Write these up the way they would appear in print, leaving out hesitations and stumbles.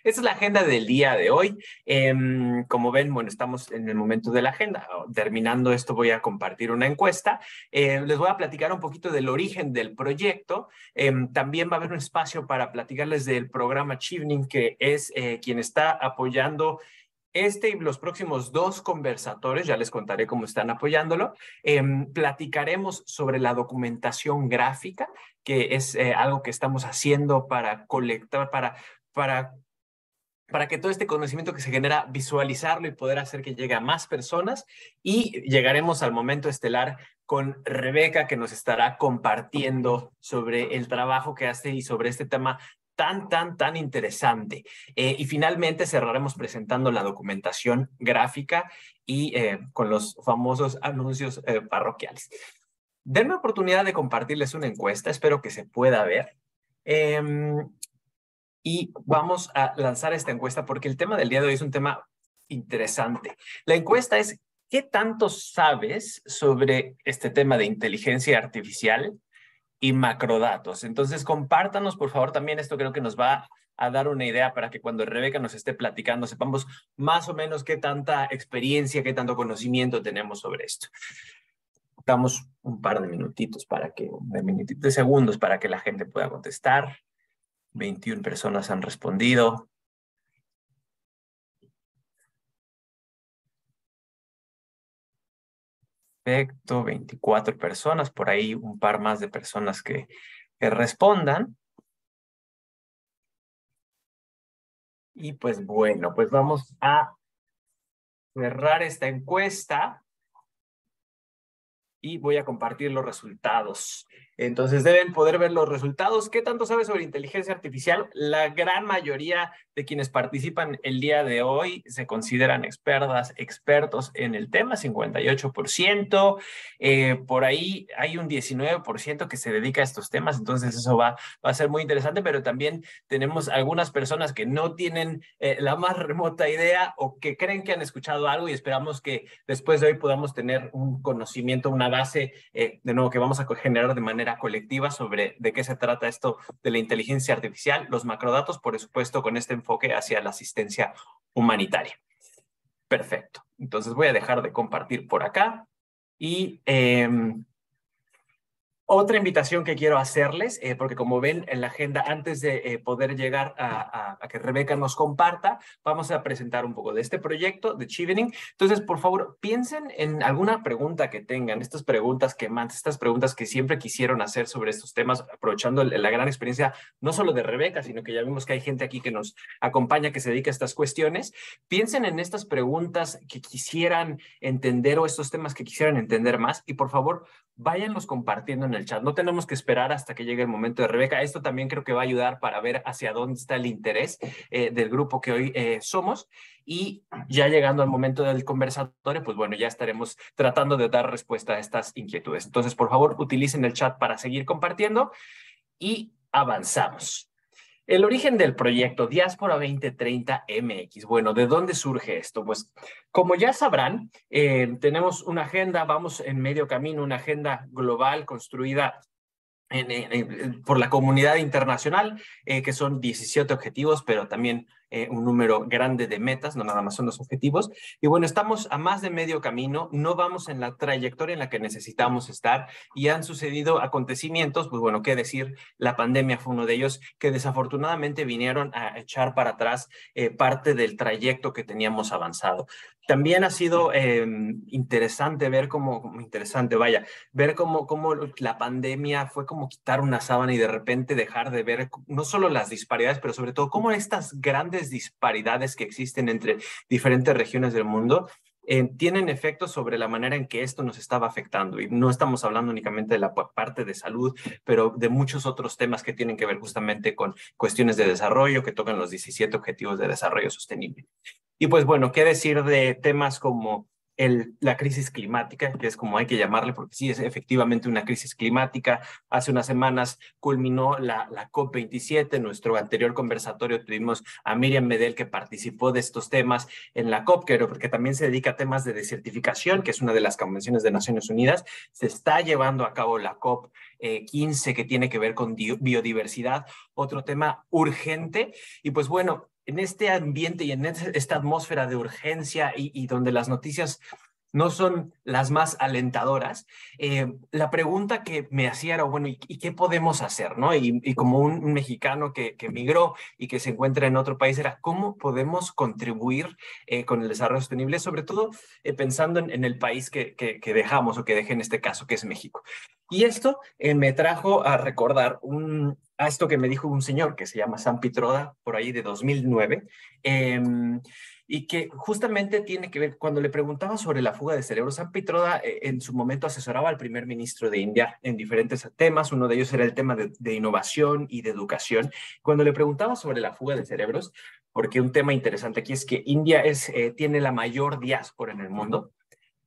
Esta es la agenda del día de hoy. Como ven, bueno, estamos en el momento de la agenda. Terminando esto, voy a compartir una encuesta. Les voy a platicar un poquito del origen del proyecto. También va a haber un espacio para platicarles del programa Chevening, que es quien está apoyando este y los próximos dos conversatorios. Ya les contaré cómo están apoyándolo. Platicaremos sobre la documentación gráfica, que es algo que estamos haciendo para colectar, para que todo este conocimiento que se genera, visualizarlo y poder hacer que llegue a más personas. Y llegaremos al momento estelar con Rebeca, que nos estará compartiendo sobre el trabajo que hace y sobre este tema tan interesante. Y finalmente cerraremos presentando la documentación gráfica y con los famosos anuncios parroquiales. Denme oportunidad de compartirles una encuesta, espero que se pueda ver. Y vamos a lanzar esta encuesta porque el tema del día de hoy es un tema interesante. La encuesta es: ¿qué tanto sabes sobre este tema de inteligencia artificial y macrodatos? Entonces, compártanos, por favor, también esto. Creo que nos va a dar una idea para que cuando Rebeca nos esté platicando sepamos más o menos qué tanta experiencia, qué tanto conocimiento tenemos sobre esto. Damos un par de minutitos de segundos para que la gente pueda contestar. 21 personas han respondido. Perfecto, 24 personas, por ahí un par más de personas que respondan. Y pues bueno, pues vamos a cerrar esta encuesta y voy a compartir los resultados. Entonces deben poder ver los resultados. ¿Qué tanto sabes sobre inteligencia artificial? La gran mayoría de quienes participan el día de hoy se consideran expertos en el tema, 58%. Por ahí hay un 19% que se dedica a estos temas, entonces eso va a ser muy interesante, pero también tenemos algunas personas que no tienen la más remota idea o que creen que han escuchado algo, y esperamos que después de hoy podamos tener un conocimiento, una base, de nuevo, que vamos a generar de manera colectiva sobre de qué se trata esto de la inteligencia artificial, los macrodatos, por supuesto, con este enfoque hacia la asistencia humanitaria. Perfecto. Entonces voy a dejar de compartir por acá y otra invitación que quiero hacerles, porque como ven en la agenda, antes de poder llegar a que Rebeca nos comparta, vamos a presentar un poco de este proyecto de Chevening. Entonces, por favor, piensen en alguna pregunta que tengan, estas preguntas que siempre quisieron hacer sobre estos temas, aprovechando la gran experiencia, no solo de Rebeca, sino que ya vimos que hay gente aquí que nos acompaña, que se dedica a estas cuestiones. Piensen en estas preguntas que quisieran entender o estos temas que quisieran entender más, y por favor, váyanlos compartiendo en el chat. No tenemos que esperar hasta que llegue el momento de Rebeca. Esto también creo que va a ayudar para ver hacia dónde está el interés del grupo que hoy somos. Y ya llegando al momento del conversatorio, pues bueno, ya estaremos tratando de dar respuesta a estas inquietudes. Entonces, por favor, utilicen el chat para seguir compartiendo y avanzamos. El origen del proyecto Diáspora 2030 MX. Bueno, ¿de dónde surge esto? Pues, como ya sabrán, tenemos una agenda, vamos en medio camino, una agenda global construida por la comunidad internacional, que son 17 objetivos, pero también un número grande de metas, no nada más son los objetivos. Y bueno, estamos a más de medio camino, no vamos en la trayectoria en la que necesitamos estar, y han sucedido acontecimientos, pues bueno, qué decir, la pandemia fue uno de ellos, que desafortunadamente vinieron a echar para atrás parte del trayecto que teníamos avanzado. También ha sido interesante ver ver cómo la pandemia fue como quitar una sábana y de repente dejar de ver no solo las disparidades, pero sobre todo cómo estas grandes disparidades que existen entre diferentes regiones del mundo tienen efectos sobre la manera en que esto nos estaba afectando. Y no estamos hablando únicamente de la parte de salud, pero de muchos otros temas que tienen que ver justamente con cuestiones de desarrollo, que tocan los 17 Objetivos de Desarrollo Sostenible. Y pues bueno, ¿qué decir de temas como la crisis climática, que es como hay que llamarle, porque sí es efectivamente una crisis climática? Hace unas semanas culminó la COP27, nuestro anterior conversatorio tuvimos a Miriam Medel, que participó de estos temas en la COP, porque también se dedica a temas de desertificación, que es una de las convenciones de Naciones Unidas. Se está llevando a cabo la COP 15, que tiene que ver con biodiversidad, otro tema urgente. Y pues bueno, en este ambiente y en esta atmósfera de urgencia y donde las noticias no son las más alentadoras, la pregunta que me hacía era, bueno, ¿y qué podemos hacer? ¿No? Y como un mexicano que migró y que se encuentra en otro país, era cómo podemos contribuir con el desarrollo sostenible, sobre todo pensando en el país que dejamos o que dejé en este caso, que es México. Y esto me trajo a recordar a esto que me dijo un señor que se llama Sam Pitroda, por ahí de 2009, y que justamente tiene que ver, cuando le preguntaba sobre la fuga de cerebros, Sam Pitroda en su momento asesoraba al primer ministro de India en diferentes temas, uno de ellos era el tema de innovación y de educación. Cuando le preguntaba sobre la fuga de cerebros, porque un tema interesante aquí es que India tiene la mayor diáspora en el mundo.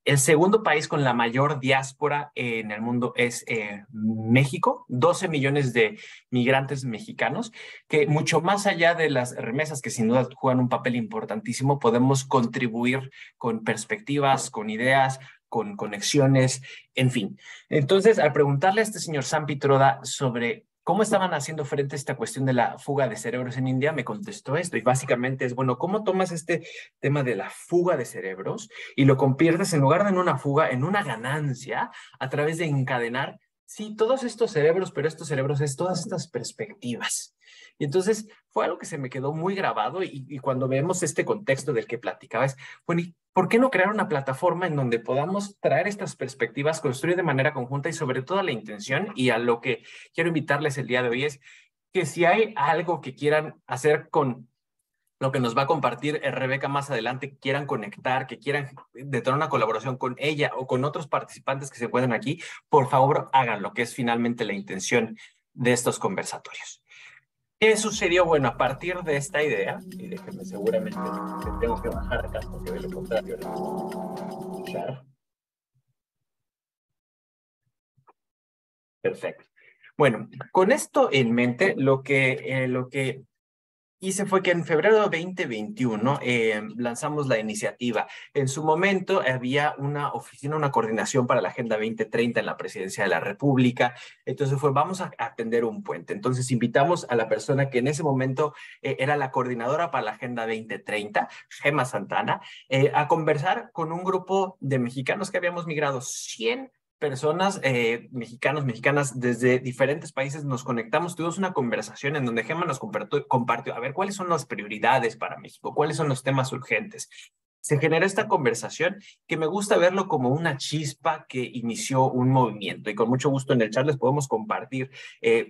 El segundo país con la mayor diáspora en el mundo es México, 12 millones de migrantes mexicanos, que mucho más allá de las remesas que sin duda juegan un papel importantísimo, podemos contribuir con perspectivas, con ideas, con conexiones, en fin. Entonces, al preguntarle a este señor Sam Pitroda sobre cómo estaban haciendo frente a esta cuestión de la fuga de cerebros en India, me contestó esto y básicamente es, bueno, ¿cómo tomas este tema de la fuga de cerebros y lo conviertes en lugar de en una fuga, en una ganancia a través de encadenar, sí, todos estos cerebros, pero estos cerebros es todas estas perspectivas? Y entonces fue algo que se me quedó muy grabado y cuando vemos este contexto del que platicabas, bueno, ¿y por qué no crear una plataforma en donde podamos traer estas perspectivas, construir de manera conjunta y sobre todo la intención? Y a lo que quiero invitarles el día de hoy es que si hay algo que quieran hacer con lo que nos va a compartir Rebeca más adelante, que quieran conectar, que quieran detonar una colaboración con ella o con otros participantes que se encuentran aquí, por favor háganlo, que es finalmente la intención de estos conversatorios. ¿Qué sucedió? Bueno, a partir de esta idea, y déjenme seguramente que tengo que bajar acá porque de lo contrario escuchar. Perfecto. Bueno, con esto en mente, lo que hice fue que en febrero de 2021 lanzamos la iniciativa. En su momento había una oficina, una coordinación para la Agenda 2030 en la Presidencia de la República. Entonces vamos a tender un puente. Entonces invitamos a la persona que en ese momento era la coordinadora para la Agenda 2030, Gema Santana, a conversar con un grupo de mexicanos que habíamos migrado 100 personas, mexicanos, mexicanas, desde diferentes países nos conectamos, tuvimos una conversación en donde Gemma nos compartió, a ver, ¿cuáles son las prioridades para México? ¿Cuáles son los temas urgentes? Se generó esta conversación que me gusta verlo como una chispa que inició un movimiento y con mucho gusto en el chat les podemos compartir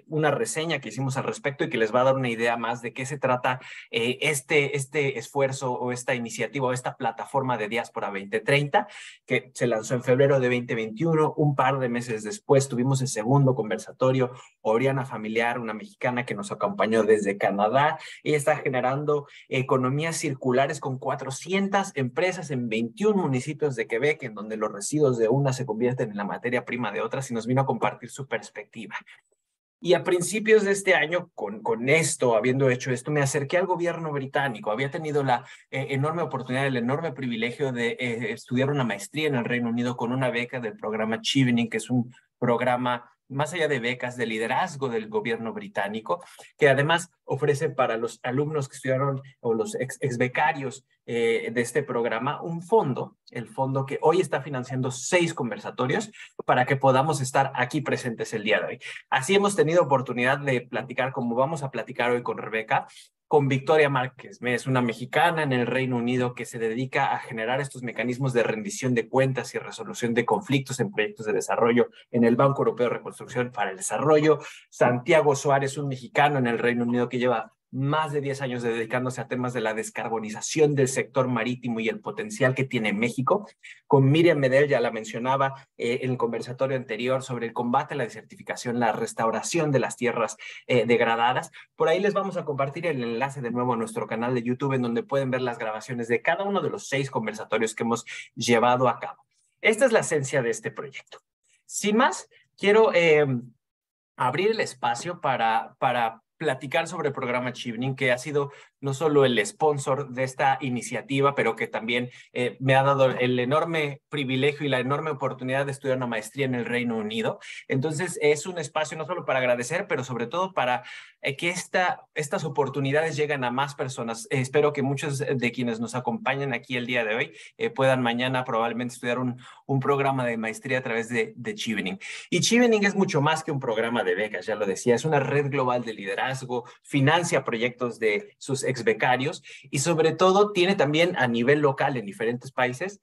una reseña que hicimos al respecto y que les va a dar una idea más de qué se trata este esfuerzo o esta iniciativa o esta plataforma de Diáspora 2030 que se lanzó en febrero de 2021. Un par de meses después tuvimos el segundo conversatorio. Oriana Familiar, una mexicana que nos acompañó desde Canadá, ella está generando economías circulares con 400 empresas en 21 municipios de Quebec, en donde los residuos de una se convierten en la materia prima de otras, y nos vino a compartir su perspectiva. Y a principios de este año, con esto, habiendo hecho esto, me acerqué al gobierno británico. Había tenido la enorme oportunidad, el enorme privilegio de estudiar una maestría en el Reino Unido con una beca del programa Chevening, que es un programa más allá de becas de liderazgo del gobierno británico, que además ofrece para los alumnos que estudiaron o los ex becarios de este programa un fondo, el fondo que hoy está financiando 6 conversatorios para que podamos estar aquí presentes el día de hoy. Así hemos tenido oportunidad de platicar, como vamos a platicar hoy con Rebeca, con Victoria Márquez. Es una mexicana en el Reino Unido que se dedica a generar estos mecanismos de rendición de cuentas y resolución de conflictos en proyectos de desarrollo en el Banco Europeo de Reconstrucción para el Desarrollo. Santiago Suárez, un mexicano en el Reino Unido que lleva más de 10 años dedicándose a temas de la descarbonización del sector marítimo y el potencial que tiene México. Con Miriam Medel, ya la mencionaba en el conversatorio anterior sobre el combate a la desertificación, la restauración de las tierras degradadas. Por ahí les vamos a compartir el enlace de nuevo a nuestro canal de YouTube en donde pueden ver las grabaciones de cada uno de los 6 conversatorios que hemos llevado a cabo. Esta es la esencia de este proyecto. Sin más, quiero abrir el espacio para platicar sobre el programa Chevening, que ha sido no solo el sponsor de esta iniciativa, pero que también me ha dado el enorme privilegio y la enorme oportunidad de estudiar una maestría en el Reino Unido. Entonces, es un espacio no solo para agradecer, pero sobre todo para que estas oportunidades lleguen a más personas. Espero que muchos de quienes nos acompañan aquí el día de hoy puedan mañana probablemente estudiar un programa de maestría a través de Chevening. Y Chevening es mucho más que un programa de becas, ya lo decía, es una red global de liderazgo, financia proyectos de sus ex becarios y sobre todo tiene también a nivel local en diferentes países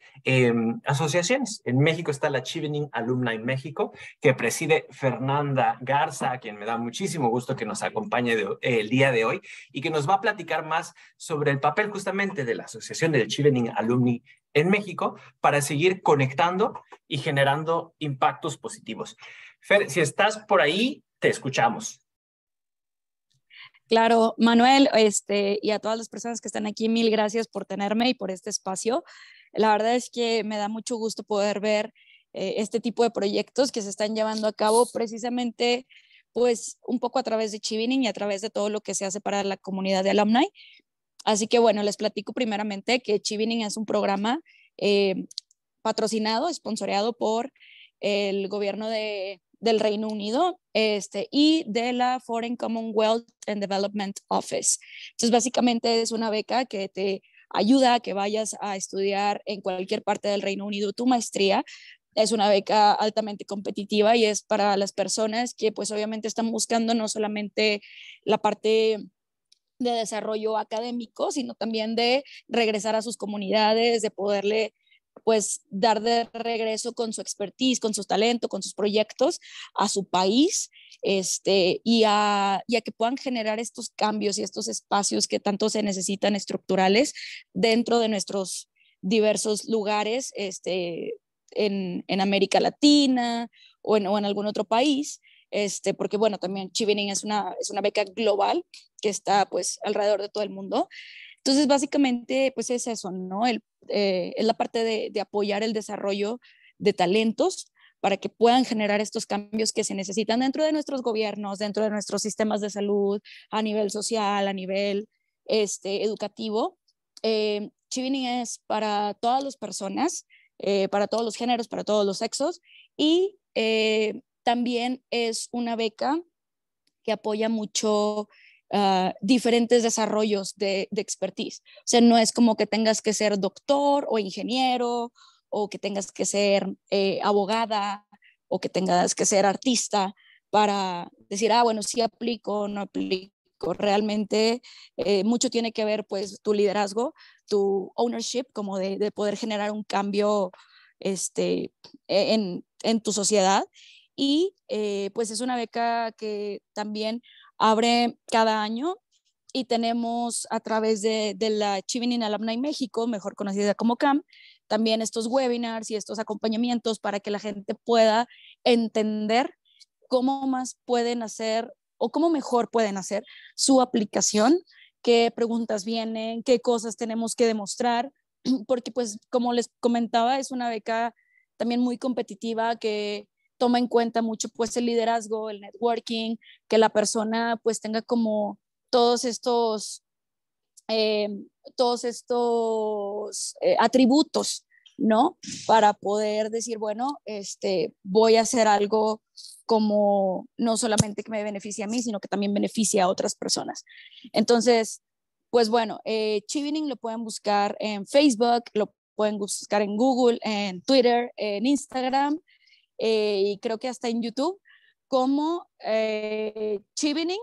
asociaciones. En México está la Chevening Alumni México, que preside Fernanda Garza, a quien me da muchísimo gusto que nos acompañe el día de hoy y que nos va a platicar más sobre el papel justamente de la Asociación del Chevening Alumni en México para seguir conectando y generando impactos positivos. Fer, si estás por ahí, te escuchamos. Claro, Manuel, y a todas las personas que están aquí, mil gracias por tenerme y por este espacio. La verdad es que me da mucho gusto poder ver este tipo de proyectos que se están llevando a cabo precisamente, pues, un poco a través de Chevening y a través de todo lo que se hace para la comunidad de alumni. Así que, bueno, les platico primeramente que Chevening es un programa eh, patrocinado, esponsoreado por el gobierno del Reino Unido y de la Foreign Commonwealth and Development Office. Entonces, básicamente es una beca que te ayuda a que vayas a estudiar en cualquier parte del Reino Unido tu maestría. Es una beca altamente competitiva y es para las personas que pues obviamente están buscando no solamente la parte de desarrollo académico, sino también de regresar a sus comunidades, de poderle pues dar de regreso con su expertise, con su talento, con sus proyectos a su país, y a que puedan generar estos cambios y estos espacios que tanto se necesitan estructurales dentro de nuestros diversos lugares en América Latina o en algún otro país, porque bueno, también Chevening es una beca global que está pues alrededor de todo el mundo. Entonces, básicamente, pues es eso, ¿no? Es la parte de apoyar el desarrollo de talentos para que puedan generar estos cambios que se necesitan dentro de nuestros gobiernos, dentro de nuestros sistemas de salud, a nivel social, a nivel educativo. Chevening es para todas las personas, para todos los géneros, para todos los sexos, y también es una beca que apoya mucho diferentes desarrollos de expertise. O sea, no es como que tengas que ser doctor o ingeniero o que tengas que ser abogada o que tengas que ser artista para decir, ah, bueno, sí aplico o no aplico. Realmente mucho tiene que ver pues tu liderazgo, tu ownership, como de poder generar un cambio en tu sociedad. Y pues es una beca que también abre cada año y tenemos a través de la Chevening Alumni México, mejor conocida como CAM, también estos webinars y estos acompañamientos para que la gente pueda entender cómo más pueden hacer o cómo mejor pueden hacer su aplicación, qué preguntas vienen, qué cosas tenemos que demostrar, porque pues como les comentaba, es una beca también muy competitiva que toma en cuenta mucho pues el liderazgo, el networking, que la persona pues tenga como todos estos, eh, todos estos atributos, ¿no? Para poder decir, bueno, voy a hacer algo como no solamente que me beneficie a mí, sino que también beneficie a otras personas. Entonces, pues bueno, Chevening lo pueden buscar en Facebook, lo pueden buscar en Google, en Twitter, en Instagram, y creo que hasta en YouTube, como Chevening,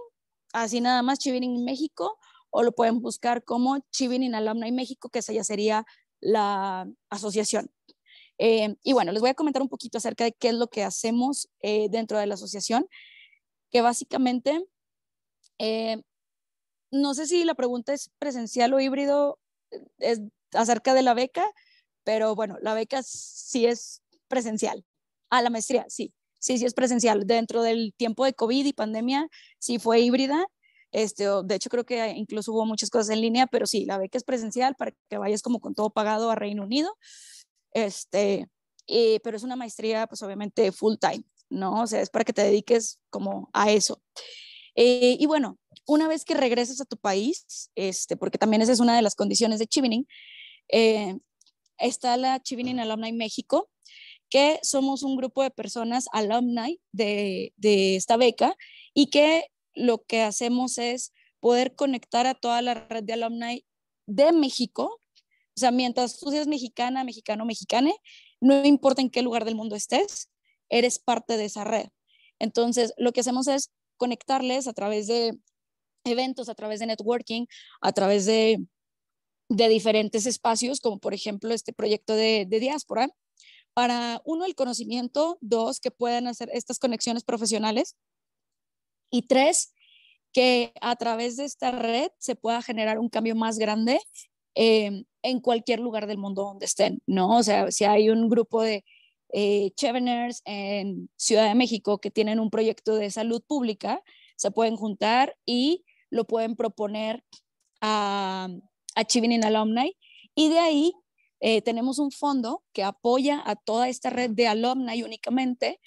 así nada más Chevening México, o lo pueden buscar como Chevening Alumni México, que esa ya sería la asociación. Y bueno, les voy a comentar un poquito acerca de qué es lo que hacemos dentro de la asociación, que básicamente, no sé si la pregunta es presencial o híbrido, es acerca de la beca, pero bueno, la beca sí es presencial. Ah, la maestría, sí. Sí es presencial. Dentro del tiempo de COVID y pandemia, sí fue híbrida. De hecho, creo que incluso hubo muchas cosas en línea, pero sí, la beca es presencial para que vayas como con todo pagado a Reino Unido. Pero es una maestría, pues obviamente full time, ¿no? O sea, es para que te dediques como a eso. Y bueno, una vez que regreses a tu país, porque también esa es una de las condiciones de Chevening, está la Chevening Alumni México, que somos un grupo de personas alumni de esta beca y que lo que hacemos es poder conectar a toda la red de alumni de México. O sea, mientras tú seas mexicana, mexicano, mexicane, no importa en qué lugar del mundo estés, eres parte de esa red. Entonces, lo que hacemos es conectarles a través de eventos, a través de networking, a través de diferentes espacios, como por ejemplo este proyecto de diáspora, para uno, el conocimiento, dos, que puedan hacer estas conexiones profesionales y tres, que a través de esta red se pueda generar un cambio más grande en cualquier lugar del mundo donde estén, ¿no? O sea, si hay un grupo de Cheveners en Ciudad de México que tienen un proyecto de salud pública, se pueden juntar y lo pueden proponer a Chevening Alumni y de ahí tenemos un fondo que apoya a toda esta red de alumni únicamente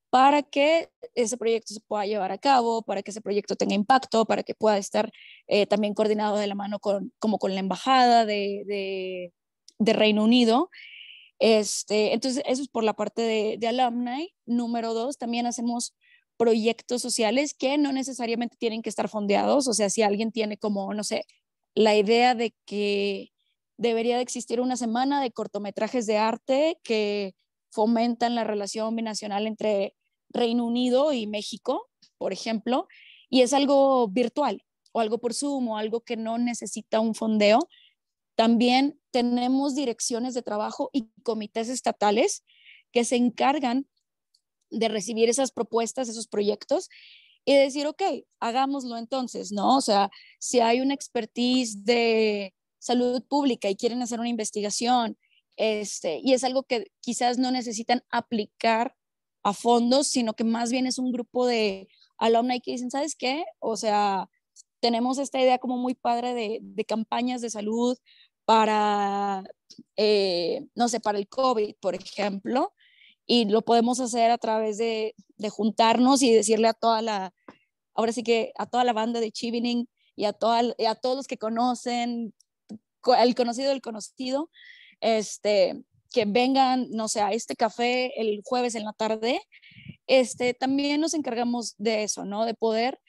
para que ese proyecto se pueda llevar a cabo, para que ese proyecto tenga impacto, para que pueda estar también coordinado de la mano como con la embajada de Reino Unido. Entonces, eso es por la parte de alumni. Número dos, también hacemos proyectos sociales que no necesariamente tienen que estar fondeados. O sea, si alguien tiene como, no sé, la idea de que debería de existir una semana de cortometrajes de arte que fomentan la relación binacional entre Reino Unido y México, por ejemplo, y es algo virtual o algo por Zoom o algo que no necesita un fondeo. También tenemos direcciones de trabajo y comités estatales que se encargan de recibir esas propuestas, esos proyectos y decir, ok, hagámoslo entonces, ¿no? O sea, si hay una expertise de salud pública y quieren hacer una investigación, y es algo que quizás no necesitan aplicar a fondos, sino que más bien es un grupo de alumni que dicen, ¿sabes qué? O sea, tenemos esta idea como muy padre de campañas de salud para, no sé, para el COVID, por ejemplo, y lo podemos hacer a través de juntarnos y decirle a toda la, ahora sí que a toda la banda de Chevening y a todos los que conocen, el conocido del conocido, que vengan, no sé, a este café el jueves en la tarde, también nos encargamos de eso, ¿no? De poder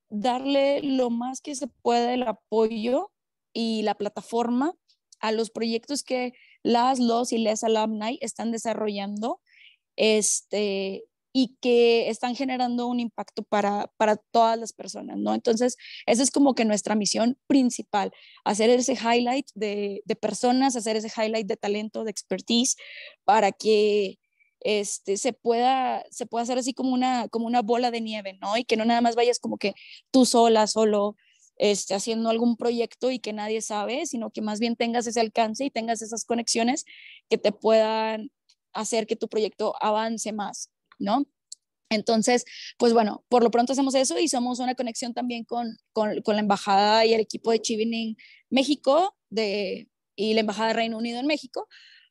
darle lo más que se puede el apoyo y la plataforma a los proyectos que los y les alumni están desarrollando este, y que están generando un impacto para todas las personas, ¿no? Entonces, esa es como que nuestra misión principal, hacer ese highlight de personas, hacer ese highlight de talento, de expertise, para que se pueda hacer así como una bola de nieve, ¿no? Y que no nada más vayas como que tú sola, solo, haciendo algún proyecto y que nadie sabe, sino que más bien tengas ese alcance y tengas esas conexiones que te puedan hacer que tu proyecto avance más, ¿no? Entonces, pues bueno, por lo pronto hacemos eso y somos una conexión también con la embajada y el equipo de Chevening México y la embajada de Reino Unido en México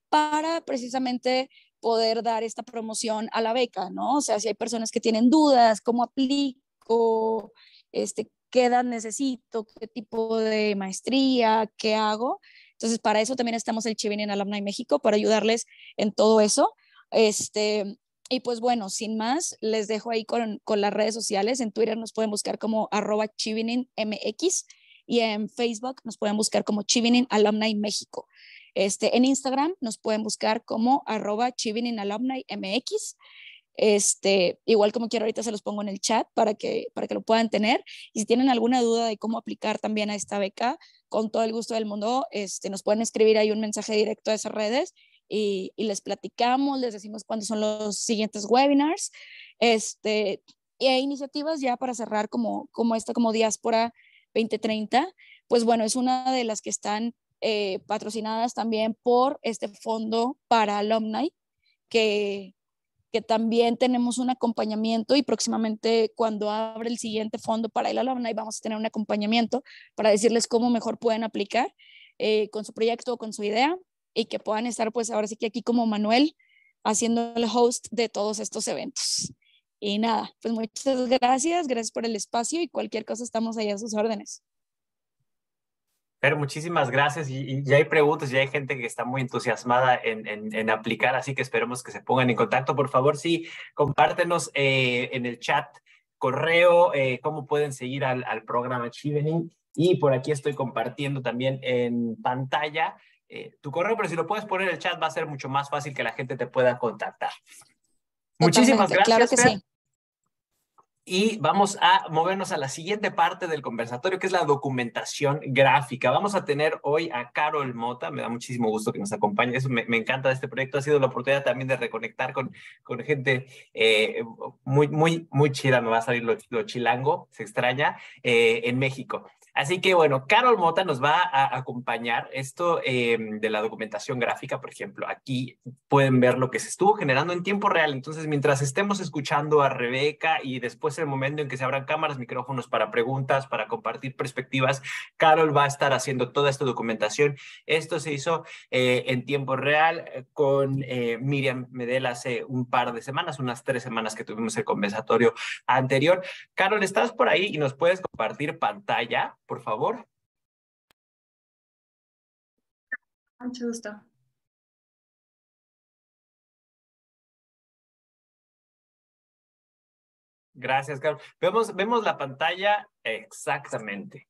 para precisamente poder dar esta promoción a la beca, ¿no? O sea, si hay personas que tienen dudas, ¿cómo aplico? ¿Qué edad necesito? ¿Qué tipo de maestría? ¿Qué hago? Entonces, para eso también estamos el Chevening Alumni México, para ayudarles en todo eso. Y pues bueno, sin más, les dejo ahí con las redes sociales. En Twitter nos pueden buscar como @CheveningMX y en Facebook nos pueden buscar como Chevening Alumni México. En Instagram nos pueden buscar como @Chevening Alumni MX. Igual como quiero ahorita se los pongo en el chat para que lo puedan tener. Y si tienen alguna duda de cómo aplicar también a esta beca, con todo el gusto del mundo, nos pueden escribir ahí un mensaje directo a esas redes y les platicamos, les decimos cuándo son los siguientes webinars. Y hay iniciativas ya para cerrar como esta, como Diáspora 2030, pues bueno, es una de las que están patrocinadas también por este fondo para alumni que también tenemos un acompañamiento y próximamente cuando abre el siguiente fondo para el alumni vamos a tener un acompañamiento para decirles cómo mejor pueden aplicar con su proyecto o con su idea y que puedan estar pues ahora sí que aquí como Manuel haciendo el host de todos estos eventos. Y nada, pues muchas gracias por el espacio y cualquier cosa estamos ahí a sus órdenes. Pero muchísimas gracias y ya hay preguntas, ya hay gente que está muy entusiasmada en aplicar, así que esperemos que se pongan en contacto. Por favor, sí, compártenos en el chat correo, cómo pueden seguir al programa Chevening. Y por aquí estoy compartiendo también en pantalla tu correo, pero si lo puedes poner en el chat va a ser mucho más fácil que la gente te pueda contactar. Muchísimas Totalmente, claro gracias, que Fer. sí. Y vamos a movernos a la siguiente parte del conversatorio, que es la documentación gráfica. Vamos a tener hoy a Carol Mota, me da muchísimo gusto que nos acompañe, eso me encanta de este proyecto, ha sido la oportunidad también de reconectar con gente muy chida, me va a salir lo chilango, se extraña, en México. Así que bueno, Carol Mota nos va a acompañar esto de la documentación gráfica, por ejemplo, aquí pueden ver lo que se estuvo generando en tiempo real. Entonces, mientras estemos escuchando a Rebeca y después el momento en que se abran cámaras, micrófonos para preguntas, para compartir perspectivas, Carol va a estar haciendo toda esta documentación. Esto se hizo en tiempo real con Miriam Medel hace un par de semanas, unas 3 semanas que tuvimos el conversatorio anterior. Carol, ¿estás por ahí y nos puedes compartir pantalla, por favor? Mucho gusto. Gracias, Carol. Vemos la pantalla exactamente.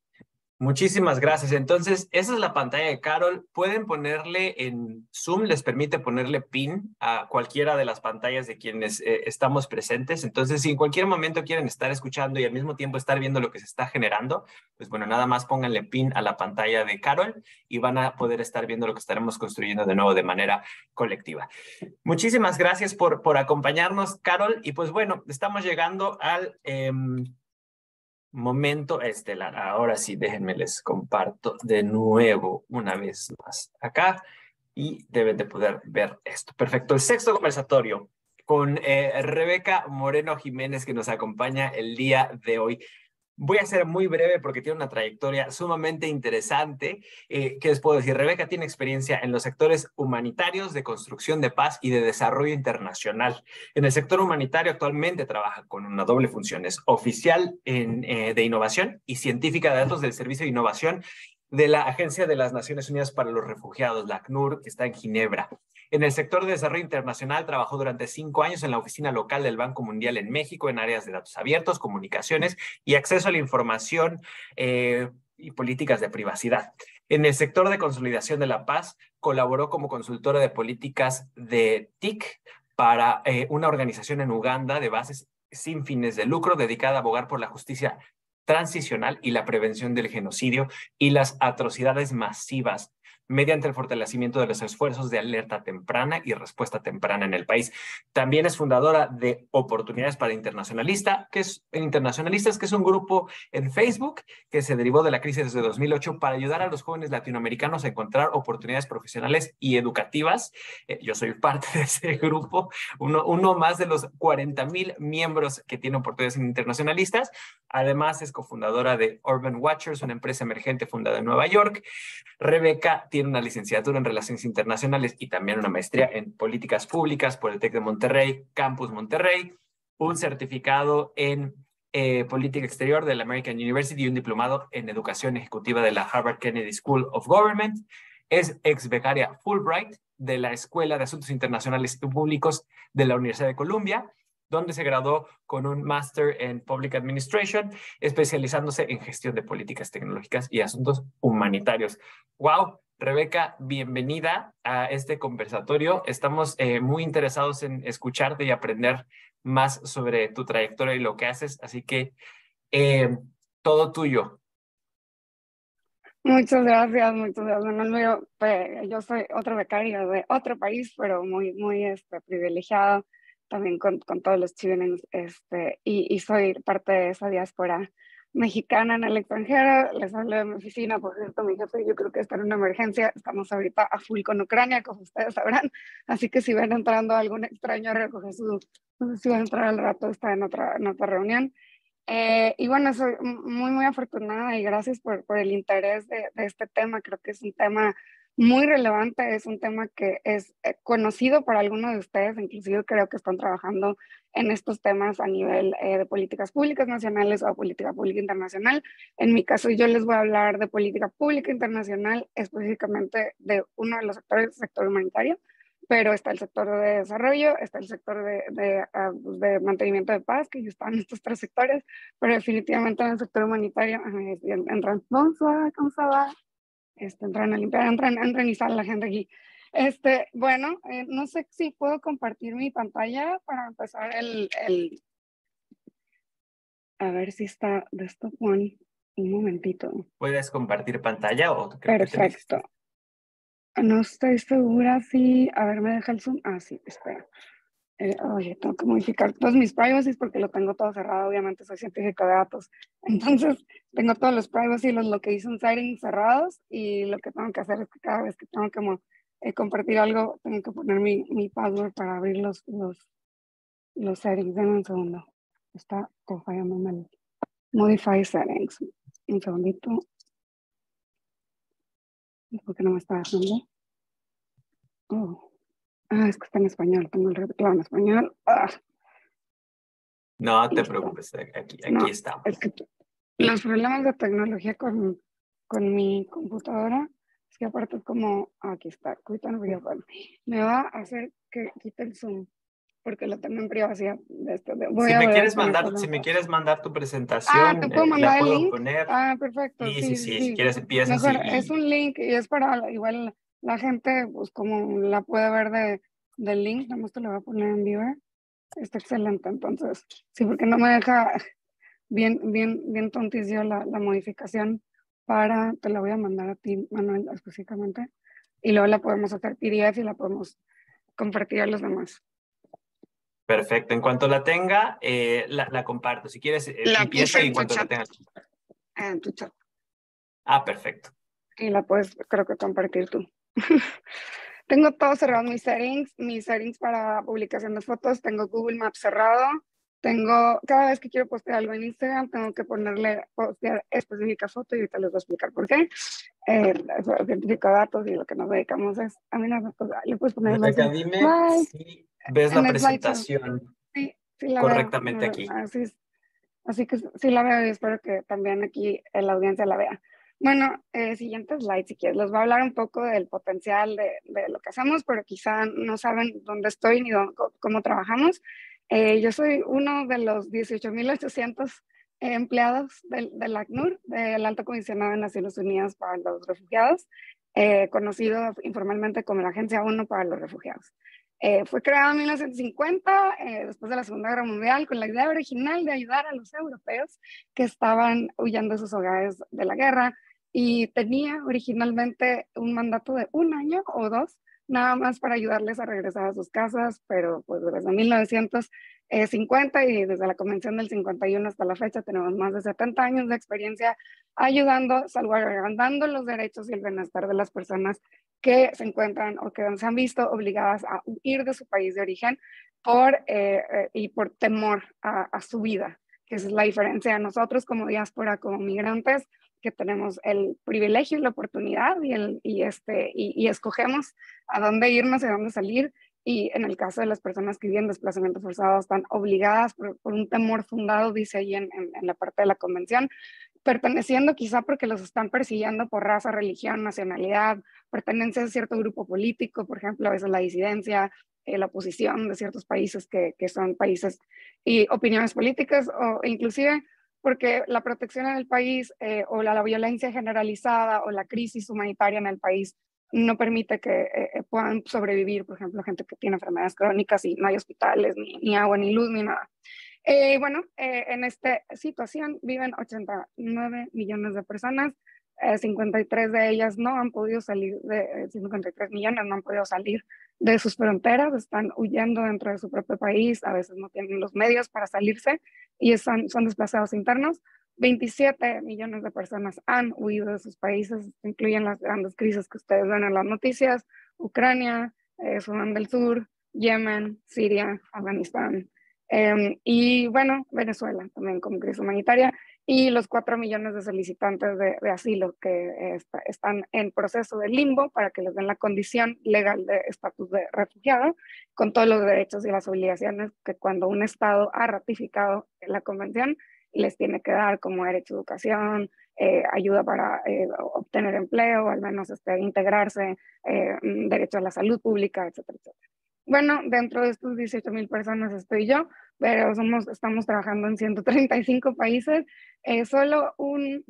Muchísimas gracias. Entonces, esa es la pantalla de Carol. Pueden ponerle en Zoom, les permite ponerle pin a cualquiera de las pantallas de quienes estamos presentes. Entonces, si en cualquier momento quieren estar escuchando y al mismo tiempo estar viendo lo que se está generando, pues bueno, nada más pónganle pin a la pantalla de Carol y van a poder estar viendo lo que estaremos construyendo de nuevo de manera colectiva. Muchísimas gracias por acompañarnos, Carol. Y pues bueno, estamos llegando al momento estelar. Ahora sí, déjenme les comparto de nuevo una vez más acá y deben de poder ver esto. Perfecto. El sexto conversatorio con Rebeca Moreno Jiménez que nos acompaña el día de hoy. Voy a ser muy breve porque tiene una trayectoria sumamente interesante. ¿Qué les puedo decir? Rebeca tiene experiencia en los sectores humanitarios, de construcción de paz y de desarrollo internacional. En el sector humanitario actualmente trabaja con una doble función. Es oficial de innovación y científica de datos del Servicio de Innovación de la Agencia de las Naciones Unidas para los Refugiados, la ACNUR, que está en Ginebra. En el sector de desarrollo internacional trabajó durante 5 años en la oficina local del Banco Mundial en México en áreas de datos abiertos, comunicaciones y acceso a la información y políticas de privacidad. En el sector de consolidación de la paz colaboró como consultora de políticas de TIC para una organización en Uganda de bases sin fines de lucro dedicada a abogar por la justicia transicional y la prevención del genocidio y las atrocidades masivas mediante el fortalecimiento de los esfuerzos de alerta temprana y respuesta temprana en el país. También es fundadora de Oportunidades para Internacionalistas, que es un grupo en Facebook que se derivó de la crisis de 2008 para ayudar a los jóvenes latinoamericanos a encontrar oportunidades profesionales y educativas. Yo soy parte de ese grupo, uno más de los 40,000 miembros que tiene Oportunidades Internacionalistas. Además, es cofundadora de Urban Watchers, una empresa emergente fundada en Nueva York. Rebeca tiene una licenciatura en Relaciones Internacionales y también una maestría en Políticas Públicas por el TEC de Monterrey, Campus Monterrey, un certificado en Política Exterior de la American University y un diplomado en Educación Ejecutiva de la Harvard Kennedy School of Government. Es ex becaria Fulbright de la Escuela de Asuntos Internacionales y Públicos de la Universidad de Columbia, donde se graduó con un Master en Public Administration, especializándose en gestión de políticas tecnológicas y asuntos humanitarios. ¡Wow! Rebeca, bienvenida a este conversatorio. Estamos muy interesados en escucharte y aprender más sobre tu trayectoria y lo que haces, así que todo tuyo. Muchas gracias, muchas gracias. Manuel. Yo soy otra becaria de otro país, pero muy privilegiada también con todos los chilenos, y soy parte de esa diáspora mexicana en el extranjero. Les hablo de mi oficina, por cierto, mi jefe, yo creo que está en una emergencia. Estamos ahorita a full con Ucrania, como ustedes sabrán, así que si ven entrando algún extraño a recoger no sé si va a entrar al rato, está en otra reunión. Y bueno, soy muy afortunada y gracias por el interés de este tema. Creo que es un tema muy relevante, es un tema que es conocido por algunos de ustedes, inclusive creo que están trabajando en estos temas a nivel de políticas públicas nacionales o política pública internacional. En mi caso, yo les voy a hablar de política pública internacional, específicamente de uno de los sectores, el sector humanitario, pero está el sector de desarrollo, está el sector de mantenimiento de paz, que están estos tres sectores, pero definitivamente en el sector humanitario entran, ¿cómo se va? Entran a limpiar, entran y sale la gente aquí. Bueno, no sé si puedo compartir mi pantalla para empezar a ver si está de esto, Juan. Un momentito. ¿Puedes compartir pantalla o creo que te Perfecto. No estoy segura si, a ver, me deja el zoom. Ah, sí, espera. Oye, tengo que modificar todos mis privacies porque lo tengo todo cerrado, obviamente soy científica de datos. Entonces, tengo todos los privacy, los location settings cerrados y lo que tengo que hacer es que cada vez que tengo que compartir algo, tengo que poner mi password para abrir los settings. Denme un segundo. Está fallando mal. Modify settings. Un segundito. ¿Por qué no me está haciendo? Oh. Ah, es que está en español. Tengo el teclado en español. Ah. No te Listo. preocupes, aquí No, estamos. es que los problemas de tecnología con mi computadora es que aparte es como, aquí está, me va a hacer que quite el zoom porque lo tengo en privacidad de esto. Voy Si a me volver a quieres poner mandar, todo. tu Ah, ¿te presentación, puedo la mandar el puedo link? poner. Ah, perfecto, Sí, sí, sí, sí, sí, si sí. quieres empiezas Mejor, es un link y es para igual la gente, pues como la puede ver del link, nada más te lo voy a poner en viewer. Está excelente, entonces, sí, porque no me deja bien tonticio la modificación te la voy a mandar a ti, Manuel, específicamente, y luego la podemos hacer PDF y la podemos compartir a los demás. Perfecto, en cuanto la tenga, la comparto. Si quieres, La empieza puse y en en tu cuanto la chat, tenga. Ah, perfecto. y la puedes, creo que compartir tú. Tengo todo cerrado, mis settings para publicación de fotos, tengo Google Maps cerrado, cada vez que quiero postear algo en Instagram, tengo que postear específica foto y ahorita les voy a explicar por qué. Científico de datos y lo que nos dedicamos es, a mí le puedes poner más Rebeca, dime slide, si ves la en slideshow. presentación Sí la veo, correctamente aquí. así que sí la veo y espero que también aquí la audiencia la vea. Bueno, siguiente slide, si quieres. Les voy a hablar un poco del potencial de lo que hacemos, pero quizá no saben dónde estoy ni cómo trabajamos. Yo soy uno de los 18.800 empleados del ACNUR, del Alto Comisionado de Naciones Unidas para los Refugiados, conocido informalmente como la Agencia ONU para los Refugiados. Fue creado en 1950, después de la Segunda Guerra Mundial, con la idea original de ayudar a los europeos que estaban huyendo de sus hogares de la guerra, y tenía originalmente un mandato de 1 año o 2, nada más para ayudarles a regresar a sus casas, pero pues desde 1950 y desde la Convención del 51 hasta la fecha tenemos más de 70 años de experiencia ayudando, salvaguardando los derechos y el bienestar de las personas que se encuentran o que se han visto obligadas a huir de su país de origen y por temor a su vida, que esa es la diferencia de nosotros como diáspora, como migrantes, que tenemos el privilegio y la oportunidad y escogemos a dónde irnos y a dónde salir. Y en el caso de las personas que viven desplazamientos forzados, están obligadas por un temor fundado, dice ahí en la parte de la convención, perteneciendo quizá porque los están persiguiendo por raza, religión, nacionalidad, pertenencia a cierto grupo político, por ejemplo, a veces la disidencia, la oposición de ciertos países que son países y opiniones políticas, o inclusive porque la protección en el país o la violencia generalizada o la crisis humanitaria en el país no permite que puedan sobrevivir, por ejemplo, gente que tiene enfermedades crónicas y no hay hospitales, ni agua, ni luz, ni nada. En esta situación viven 89 millones de personas, 53 de ellas no han podido salir, 53 millones no han podido salir de sus fronteras, están huyendo dentro de su propio país, a veces no tienen los medios para salirse y son desplazados internos. 27 millones de personas han huido de sus países, incluyen las grandes crisis que ustedes ven en las noticias: Ucrania, Sudán del Sur, Yemen, Siria, Afganistán. Y bueno, Venezuela también como crisis humanitaria. y los 4 millones de solicitantes de asilo que están en proceso de limbo para que les den la condición legal de estatus de refugiado, con todos los derechos y las obligaciones que cuando un Estado ha ratificado la convención les tiene que dar, como derecho a educación, ayuda para obtener empleo, al menos integrarse, derecho a la salud pública, etcétera, etcétera. Bueno, dentro de estos 18,000 personas estoy yo, pero estamos trabajando en 135 países. Solo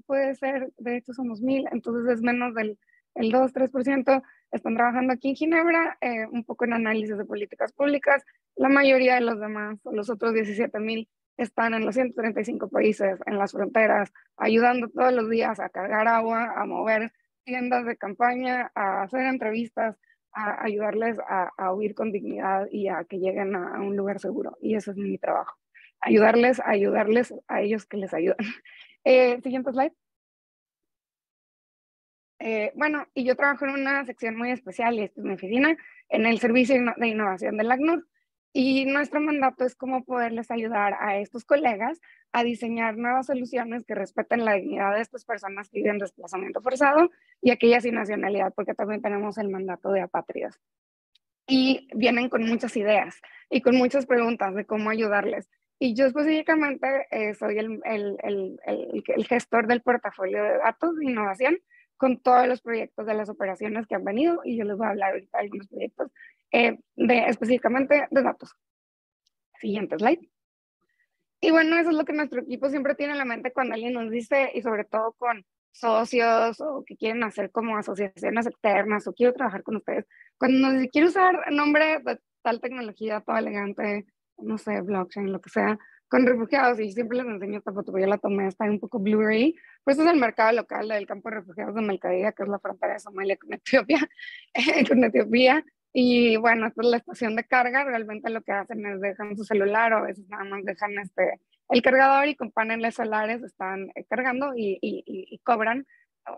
puede ser, de hecho somos 1,000, entonces es menos del 2-3%. Están trabajando aquí en Ginebra, un poco en análisis de políticas públicas. La mayoría de los demás, los otros 17,000, están en los 135 países, en las fronteras, ayudando todos los días a cargar agua, a mover tiendas de campaña, a hacer entrevistas, a ayudarles a huir con dignidad y a que lleguen a un lugar seguro. Y eso es mi trabajo. Ayudarles a ellos que les ayudan. Siguiente slide. Bueno, y yo trabajo en una sección muy especial, y esta es mi oficina, en el Servicio de Innovación del ACNUR. Y nuestro mandato es cómo poderles ayudar a estos colegas a diseñar nuevas soluciones que respeten la dignidad de estas personas que viven desplazamiento forzado y aquellas sin nacionalidad, porque también tenemos el mandato de apátridas. Y vienen con muchas ideas y con muchas preguntas de cómo ayudarles. Y yo específicamente soy el gestor del portafolio de datos de innovación con todos los proyectos de las operaciones que han venido, y yo les voy a hablar ahorita de algunos proyectos específicamente de datos. Siguiente slide. Y bueno, eso es lo que nuestro equipo siempre tiene en la mente cuando alguien nos dice, y sobre todo con socios o que quieren hacer como asociaciones externas o quiero trabajar con ustedes. Cuando nos dice, quiero usar nombre de tal tecnología, todo elegante, no sé, blockchain, lo que sea, con refugiados, y siempre les enseño esta foto, porque yo la tomé, está un poco blurry, pues es el mercado local del campo de refugiados de Melcadía, que es la frontera de Somalia con Etiopía, y bueno, esta es la estación de carga. Realmente lo que hacen es dejan su celular, o a veces nada más dejan el cargador, y con paneles solares están cargando y cobran.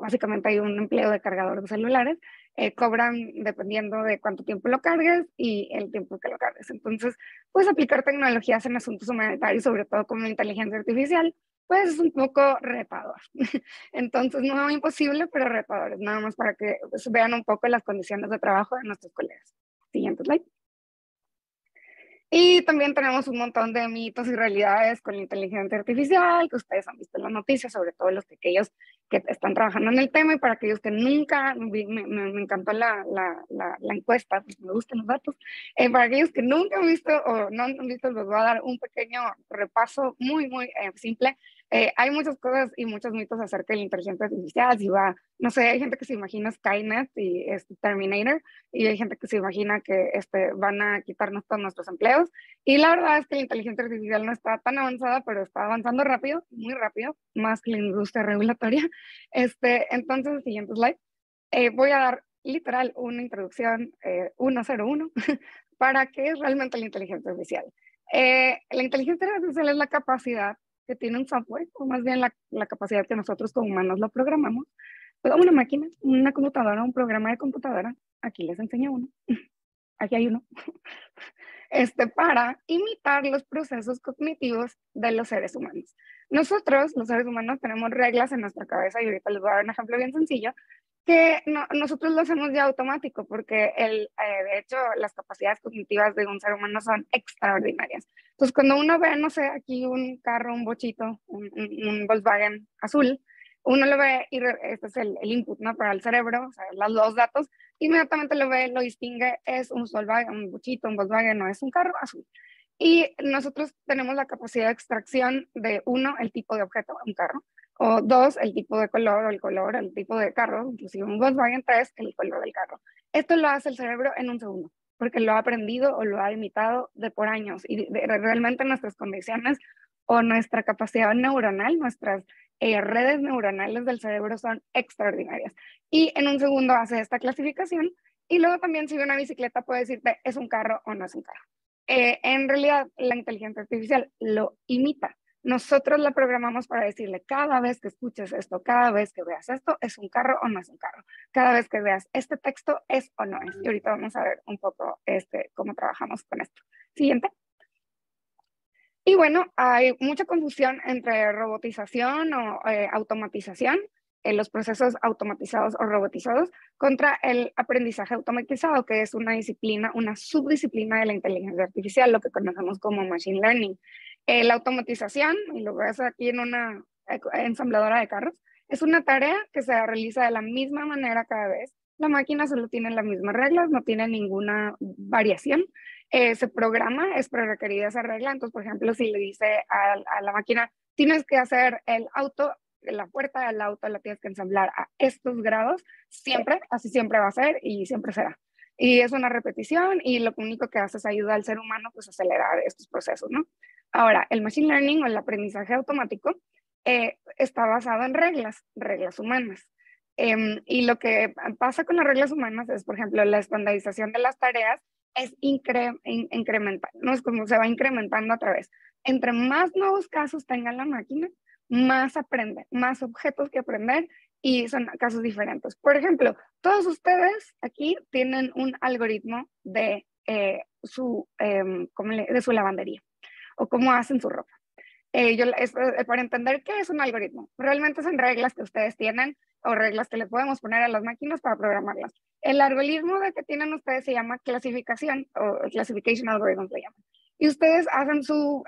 Básicamente hay un empleo de cargador de celulares. Cobran dependiendo de cuánto tiempo lo cargues y el tiempo que lo cargues. Entonces, puedes aplicar tecnologías en asuntos humanitarios, sobre todo con la inteligencia artificial, pues es un poco retador. Entonces, no imposible, pero retador. Nada más para que pues, vean un poco las condiciones de trabajo de nuestros colegas. Siguiente slide. Y también tenemos un montón de mitos y realidades con la inteligencia artificial, que ustedes han visto en las noticias, sobre todo aquellos que están trabajando en el tema, y para aquellos que nunca, me encantó la encuesta, pues me gustan los datos, para aquellos que nunca han visto o no han visto, les voy a dar un pequeño repaso muy, muy simple. Hay muchas cosas y muchos mitos acerca de la inteligencia artificial. Si va, no sé, hay gente que se imagina Skynet y Terminator, y hay gente que se imagina que van a quitarnos todos nuestros empleos. Y la verdad es que la inteligencia artificial no está tan avanzada, pero está avanzando rápido, muy rápido, más que la industria regulatoria. Entonces, siguiente slide. Voy a dar literal una introducción 101 para qué es realmente la inteligencia artificial. La inteligencia artificial es la capacidad que tiene un software, o más bien la capacidad que nosotros como humanos lo programamos. Una máquina, una computadora, un programa de computadora, aquí les enseño uno, aquí hay uno, para imitar los procesos cognitivos de los seres humanos. Nosotros, los seres humanos, tenemos reglas en nuestra cabeza, y ahorita les voy a dar un ejemplo bien sencillo, que nosotros lo hacemos ya automático, porque de hecho las capacidades cognitivas de un ser humano son extraordinarias. Entonces, cuando uno ve, no sé, aquí un carro, un bochito, un Volkswagen azul, uno lo ve y este es el input, ¿no? Para el cerebro, o sea, los datos, inmediatamente lo ve, lo distingue, es un Volkswagen, un bochito, un Volkswagen, no es un carro azul. Y nosotros tenemos la capacidad de extracción de, uno, el tipo de objeto, un carro, o dos, el tipo de color, o el color, el tipo de carro, inclusive un Volkswagen. Tres, el color del carro. Esto lo hace el cerebro en un segundo, porque lo ha aprendido o lo ha imitado de por años, y realmente nuestras condiciones o nuestra capacidad neuronal, nuestras redes neuronales del cerebro son extraordinarias. Y en un segundo hace esta clasificación, y luego también, si ve una bicicleta, puede decirte es un carro o no es un carro. En realidad, la inteligencia artificial lo imita. Nosotros la programamos para decirle, cada vez que escuches esto, cada vez que veas esto, ¿es un carro o no es un carro? Cada vez que veas este texto, ¿es o no es? Y ahorita vamos a ver un poco cómo trabajamos con esto. Siguiente. Y bueno, hay mucha confusión entre robotización o automatización, los procesos automatizados o robotizados, contra el aprendizaje automatizado, que es una disciplina, una subdisciplina de la inteligencia artificial, lo que conocemos como machine learning. La automatización, y lo ves aquí en una ensambladora de carros, es una tarea que se realiza de la misma manera cada vez. La máquina solo tiene las mismas reglas, no tiene ninguna variación. Se programa, es prerequerida esa regla. Entonces, por ejemplo, si le dice a la máquina, tienes que hacer el auto, la puerta del auto la tienes que ensamblar a estos grados, siempre, así siempre va a ser y siempre será. Y es una repetición y lo único que hace es ayudar al ser humano pues a acelerar estos procesos, ¿no? Ahora, el machine learning o el aprendizaje automático está basado en reglas humanas. Y lo que pasa con las reglas humanas es, por ejemplo, la estandarización de las tareas es incremental, ¿no? Es como se va incrementando a través. Entre más nuevos casos tenga la máquina, más aprende, más objetos que aprender y son casos diferentes. Por ejemplo, todos ustedes aquí tienen un algoritmo de, de su lavandería o cómo hacen su ropa. Para entender qué es un algoritmo, realmente son reglas que ustedes tienen o reglas que le podemos poner a las máquinas para programarlas. El algoritmo de que tienen ustedes se llama clasificación o classification algorithm le llaman. Y ustedes hacen su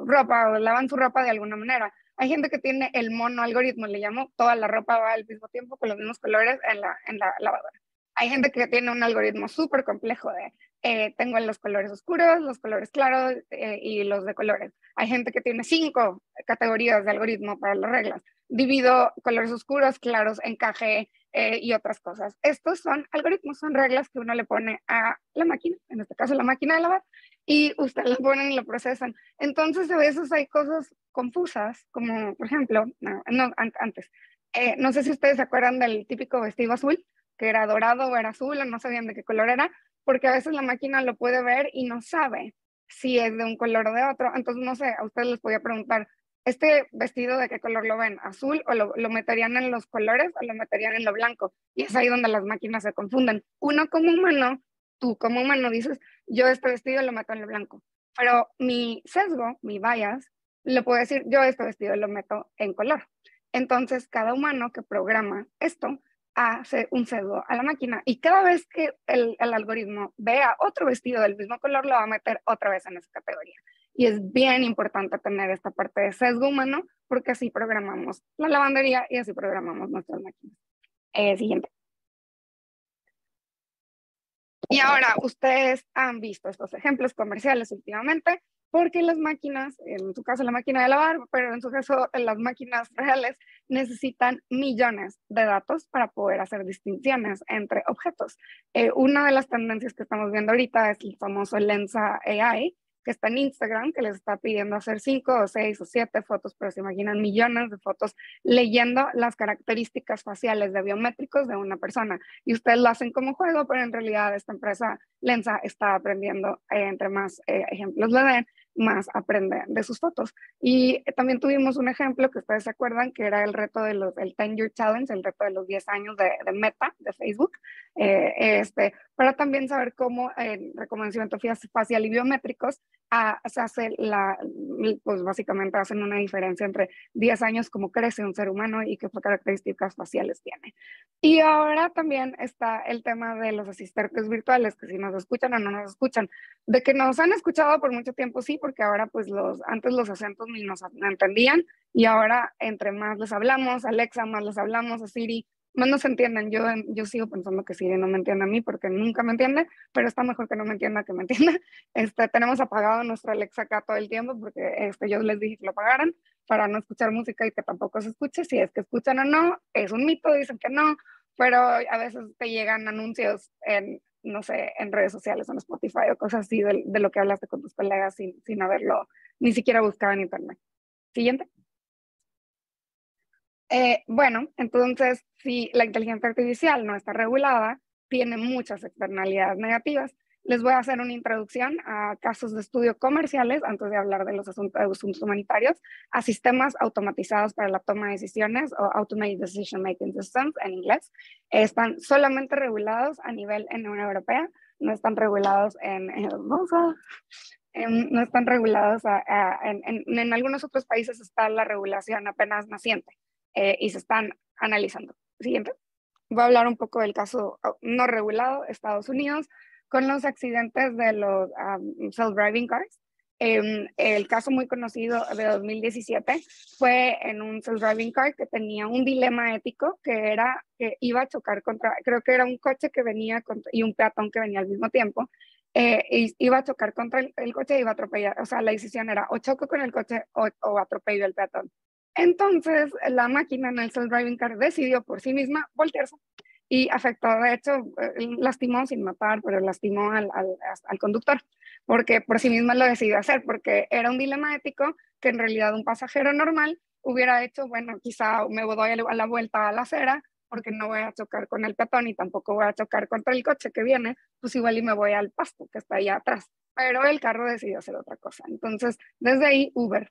ropa o lavan su ropa de alguna manera. Hay gente que tiene el mono algoritmo, le llamo, toda la ropa va al mismo tiempo con los mismos colores en la lavadora. Hay gente que tiene un algoritmo súper complejo de tengo los colores oscuros, los colores claros y los de colores. Hay gente que tiene 5 categorías de algoritmo para las reglas. Divido colores oscuros, claros, encaje y otras cosas. Estos son algoritmos, son reglas que uno le pone a la máquina, en este caso la máquina de lavar, y ustedes lo ponen y lo procesan. Entonces a veces hay cosas confusas, como por ejemplo, antes, no sé si ustedes se acuerdan del típico vestido azul, que era dorado o era azul o no sabían de qué color era, porque a veces la máquina lo puede ver y no sabe si es de un color o de otro. Entonces, no sé, a ustedes les podía preguntar, ¿este vestido de qué color lo ven? ¿Azul o lo meterían en los colores o lo meterían en lo blanco? Y es ahí donde las máquinas se confunden. Uno como humano, tú como humano dices, yo este vestido lo meto en lo blanco. Pero mi sesgo, mi bias, le puedo decir, yo este vestido lo meto en color. Entonces, cada humano que programa esto hace un sesgo a la máquina y cada vez que el algoritmo vea otro vestido del mismo color lo va a meter otra vez en esa categoría. Y es bien importante tener esta parte de sesgo humano porque así programamos la lavandería y así programamos nuestras máquinas. Siguiente. Y ahora ustedes han visto estos ejemplos comerciales últimamente porque las máquinas, en su caso la máquina de lavar, pero en su caso las máquinas reales necesitan millones de datos para poder hacer distinciones entre objetos. Una de las tendencias que estamos viendo ahorita es el famoso Lensa AI, que está en Instagram, que les está pidiendo hacer 5 o 6 o 7 fotos, pero se imaginan millones de fotos leyendo las características faciales de biométricos de una persona. Y ustedes lo hacen como juego, pero en realidad esta empresa Lensa está aprendiendo, entre más ejemplos le den, más aprende de sus fotos. Y también tuvimos un ejemplo que ustedes se acuerdan, que era el reto de el 10-year challenge, el reto de los 10 años de Meta, de Facebook, para también saber cómo en reconocimiento facial y biométricos se hace pues básicamente hacen una diferencia entre 10 años, cómo crece un ser humano y qué características faciales tiene. Y ahora también está el tema de los asistentes virtuales, que si nos escuchan o no nos escuchan, de que nos han escuchado por mucho tiempo, sí, porque ahora pues antes los acentos ni nos entendían y ahora entre más les hablamos, Alexa, más les hablamos, a Siri, más nos entienden. Yo sigo pensando que Siri no me entiende a mí porque nunca me entiende, pero está mejor que no me entienda que me entienda. Tenemos apagado nuestro Alexa acá todo el tiempo porque yo les dije que lo apagaran para no escuchar música y que tampoco se escuche. Si es que escuchan o no, es un mito, dicen que no, pero a veces te llegan anuncios no sé, en redes sociales, en Spotify o cosas así de lo que hablaste con tus colegas sin haberlo ni siquiera buscado en internet. Siguiente. Bueno, entonces, si la inteligencia artificial no está regulada, tiene muchas externalidades negativas. Les voy a hacer una introducción a casos de estudio comerciales, antes de hablar de los asuntos humanitarios, a sistemas automatizados para la toma de decisiones o Automated Decision Making Systems en inglés. Están solamente regulados a nivel en la Unión Europea, no están regulados no están regulados. En algunos otros países está la regulación apenas naciente y se están analizando. Siguiente. Voy a hablar un poco del caso no regulado, Estados Unidos, con los accidentes de los self-driving cars. El caso muy conocido de 2017 fue en un self-driving car que tenía un dilema ético, que era que iba a chocar contra, creo que era un coche que venía y un peatón que venía al mismo tiempo, y iba a chocar contra el coche e iba a atropellar. O sea, la decisión era o choco con el coche o atropello al peatón. Entonces, la máquina en el self-driving car decidió por sí misma voltearse y afectó, de hecho, lastimó sin matar, pero lastimó al conductor, porque por sí misma lo decidió hacer, porque era un dilema ético que en realidad un pasajero normal hubiera hecho, bueno, quizá me doy a la vuelta a la acera, porque no voy a chocar con el peatón y tampoco voy a chocar contra el coche que viene, pues igual y me voy al pasto que está allá atrás. Pero el carro decidió hacer otra cosa. Entonces, desde ahí, Uber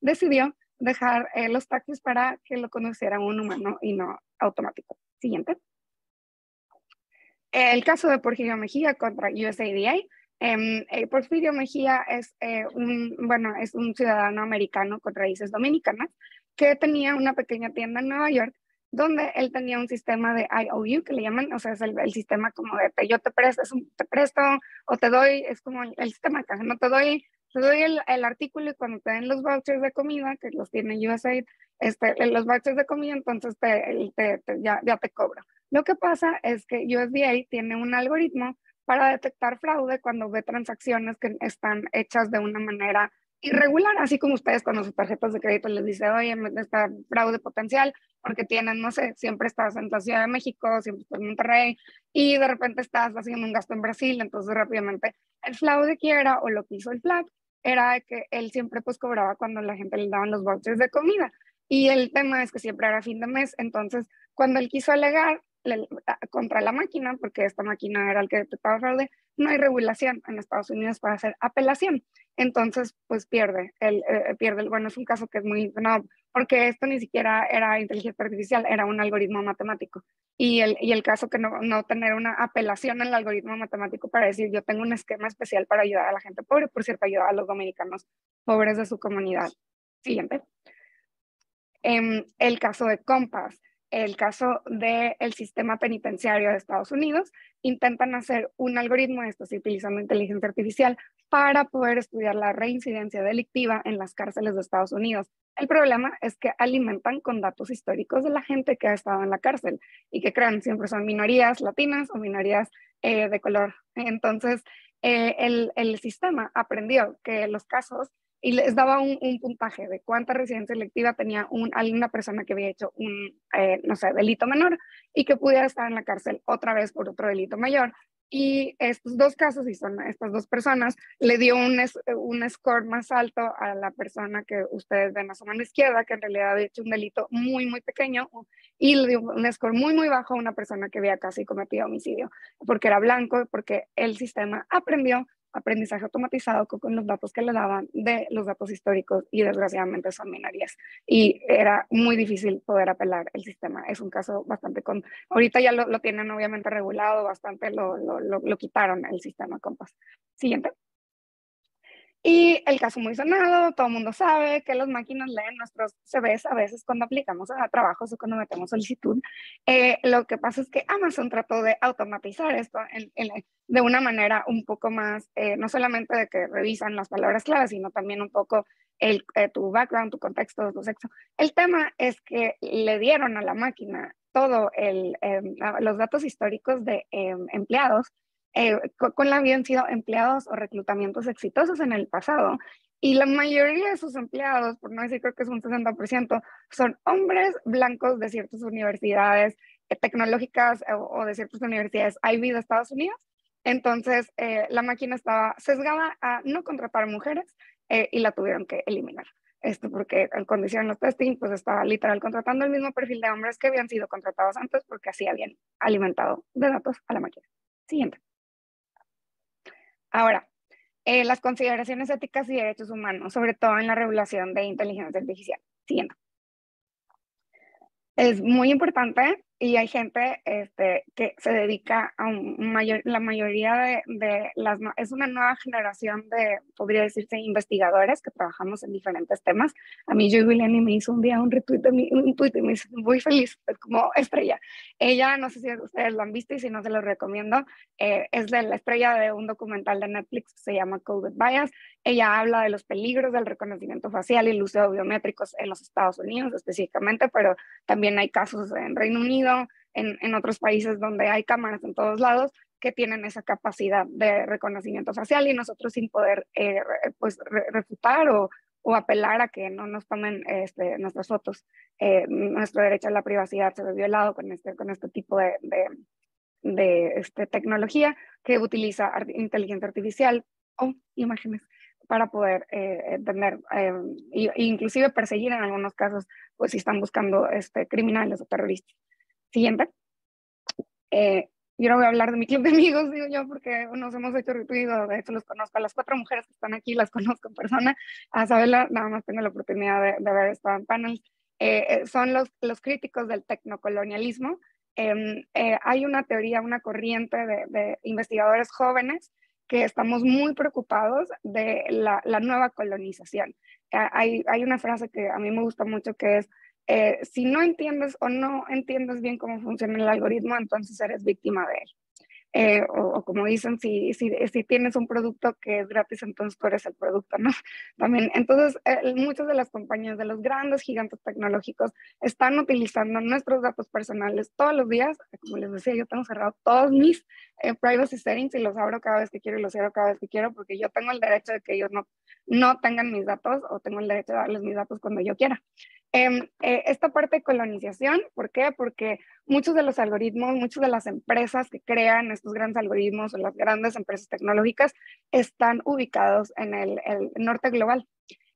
decidió dejar los taxis para que lo conociera un humano y no automático. Siguiente. El caso de Porfirio Mejía contra USADA. Porfirio Mejía es, es un ciudadano americano con raíces dominicanas que tenía una pequeña tienda en Nueva York donde él tenía un sistema de IOU que le llaman, o sea, es el sistema como de yo te presto o te doy, es como el sistema de caja, no te doy el artículo y cuando te den los vouchers de comida, que los tiene USAID, los vouchers de comida, entonces ya te cobro. Lo que pasa es que USDA tiene un algoritmo para detectar fraude cuando ve transacciones que están hechas de una manera irregular, así como ustedes con sus tarjetas de crédito les dice, oye, está fraude potencial, porque tienen, no sé, siempre estás en la Ciudad de México, siempre estás en Monterrey, y de repente estás haciendo un gasto en Brasil, entonces rápidamente el fraude que era, o lo que hizo el FLAC, era que él siempre pues cobraba cuando la gente le daban los vouchers de comida, y el tema es que siempre era fin de mes, entonces cuando él quiso alegar contra la máquina, porque esta máquina era el que detectaba fraude, no hay regulación en Estados Unidos para hacer apelación. Entonces, pues pierde. Bueno, es un caso que es muy, no, porque esto ni siquiera era inteligencia artificial, era un algoritmo matemático. Y el caso que no tener una apelación en el algoritmo matemático para decir, yo tengo un esquema especial para ayudar a la gente pobre, por cierto, ayudar a los dominicanos pobres de su comunidad. Siguiente. El caso de Compass, el caso del sistema penitenciario de Estados Unidos, intentan hacer un algoritmo, esto sí, utilizando inteligencia artificial, para poder estudiar la reincidencia delictiva en las cárceles de Estados Unidos. El problema es que alimentan con datos históricos de la gente que ha estado en la cárcel y que crean siempre son minorías latinas o minorías de color. Entonces, el sistema aprendió que los casos y les daba un puntaje de cuánta residencia electiva tenía una persona que había hecho un, no sé, delito menor y que pudiera estar en la cárcel otra vez por otro delito mayor. Y estos dos casos, y son estas dos personas, le dio un score más alto a la persona que ustedes ven a su mano izquierda, que en realidad había hecho un delito muy, muy pequeño, y le dio un score muy, muy bajo a una persona que había casi cometido homicidio, porque era blanco, porque el sistema aprendió aprendizaje automatizado con los datos que le daban de los datos históricos y desgraciadamente son minorías. Y era muy difícil poder apelar el sistema. Es un caso bastante ahorita ya lo tienen obviamente regulado, bastante lo quitaron el sistema Compass. Siguiente. Y el caso muy sonado, todo el mundo sabe que las máquinas leen nuestros CVs a veces cuando aplicamos a trabajos o cuando metemos solicitud. Lo que pasa es que Amazon trató de automatizar esto de una manera un poco más, no solamente de que revisan las palabras claves, sino también un poco tu background, tu contexto, tu sexo. El tema es que le dieron a la máquina todo los datos históricos de empleados con la habían sido empleados o reclutamientos exitosos en el pasado. Y la mayoría de sus empleados, por no decir creo que es un 60%, son hombres blancos de ciertas universidades tecnológicas o de ciertas universidades Ivy de Estados Unidos. Entonces, la máquina estaba sesgada a no contratar mujeres y la tuvieron que eliminar. Esto porque al condicionar los testing, pues estaba literal contratando el mismo perfil de hombres que habían sido contratados antes porque así habían alimentado de datos a la máquina. Siguiente. Ahora, las consideraciones éticas y derechos humanos, sobre todo en la regulación de inteligencia artificial. Siguiente. Es muy importante y hay gente que se dedica a la mayoría de las, es una nueva generación de, podría decirse, investigadores que trabajamos en diferentes temas. A mí Joy Villani me hizo un día un retweet de un tweet y me hizo muy feliz, es como estrella. Ella, no sé si ustedes lo han visto y si no se lo recomiendo, es de la estrella de un documental de Netflix que se llama Coded Bias. Ella habla de los peligros del reconocimiento facial y el uso de biométricos en los Estados Unidos específicamente, pero también hay casos en Reino Unido, en otros países donde hay cámaras en todos lados que tienen esa capacidad de reconocimiento facial y nosotros sin poder refutar o apelar a que no nos tomen nuestras fotos. Nuestro derecho a la privacidad se ve violado con este tipo de tecnología que utiliza inteligencia artificial o imágenes para poder entender e inclusive perseguir en algunos casos, pues si están buscando criminales o terroristas. Siguiente. Yo no voy a hablar de mi club de amigos, digo yo, porque nos hemos hecho ruido. De hecho, los conozco a las 4 mujeres que están aquí, las conozco en persona. A Sabela, nada más tengo la oportunidad de haber estado en panels. Son los críticos del tecnocolonialismo. Hay una teoría, una corriente de investigadores jóvenes que estamos muy preocupados de la nueva colonización. Hay una frase que a mí me gusta mucho que es, si no entiendes o no entiendes bien cómo funciona el algoritmo, entonces eres víctima de él. O como dicen, si tienes un producto que es gratis, entonces tú eres el producto, ¿no? También, entonces, muchas de las compañías, de los grandes gigantes tecnológicos, están utilizando nuestros datos personales todos los días. Como les decía, yo tengo cerrado todos mis privacy settings y los abro cada vez que quiero y los cierro cada vez que quiero, porque yo tengo el derecho de que ellos no tengan mis datos o tengo el derecho de darles mis datos cuando yo quiera. Esta parte de colonización, ¿por qué? Porque muchos de los algoritmos, muchas de las empresas que crean estos grandes algoritmos o las grandes empresas tecnológicas están ubicados en el norte global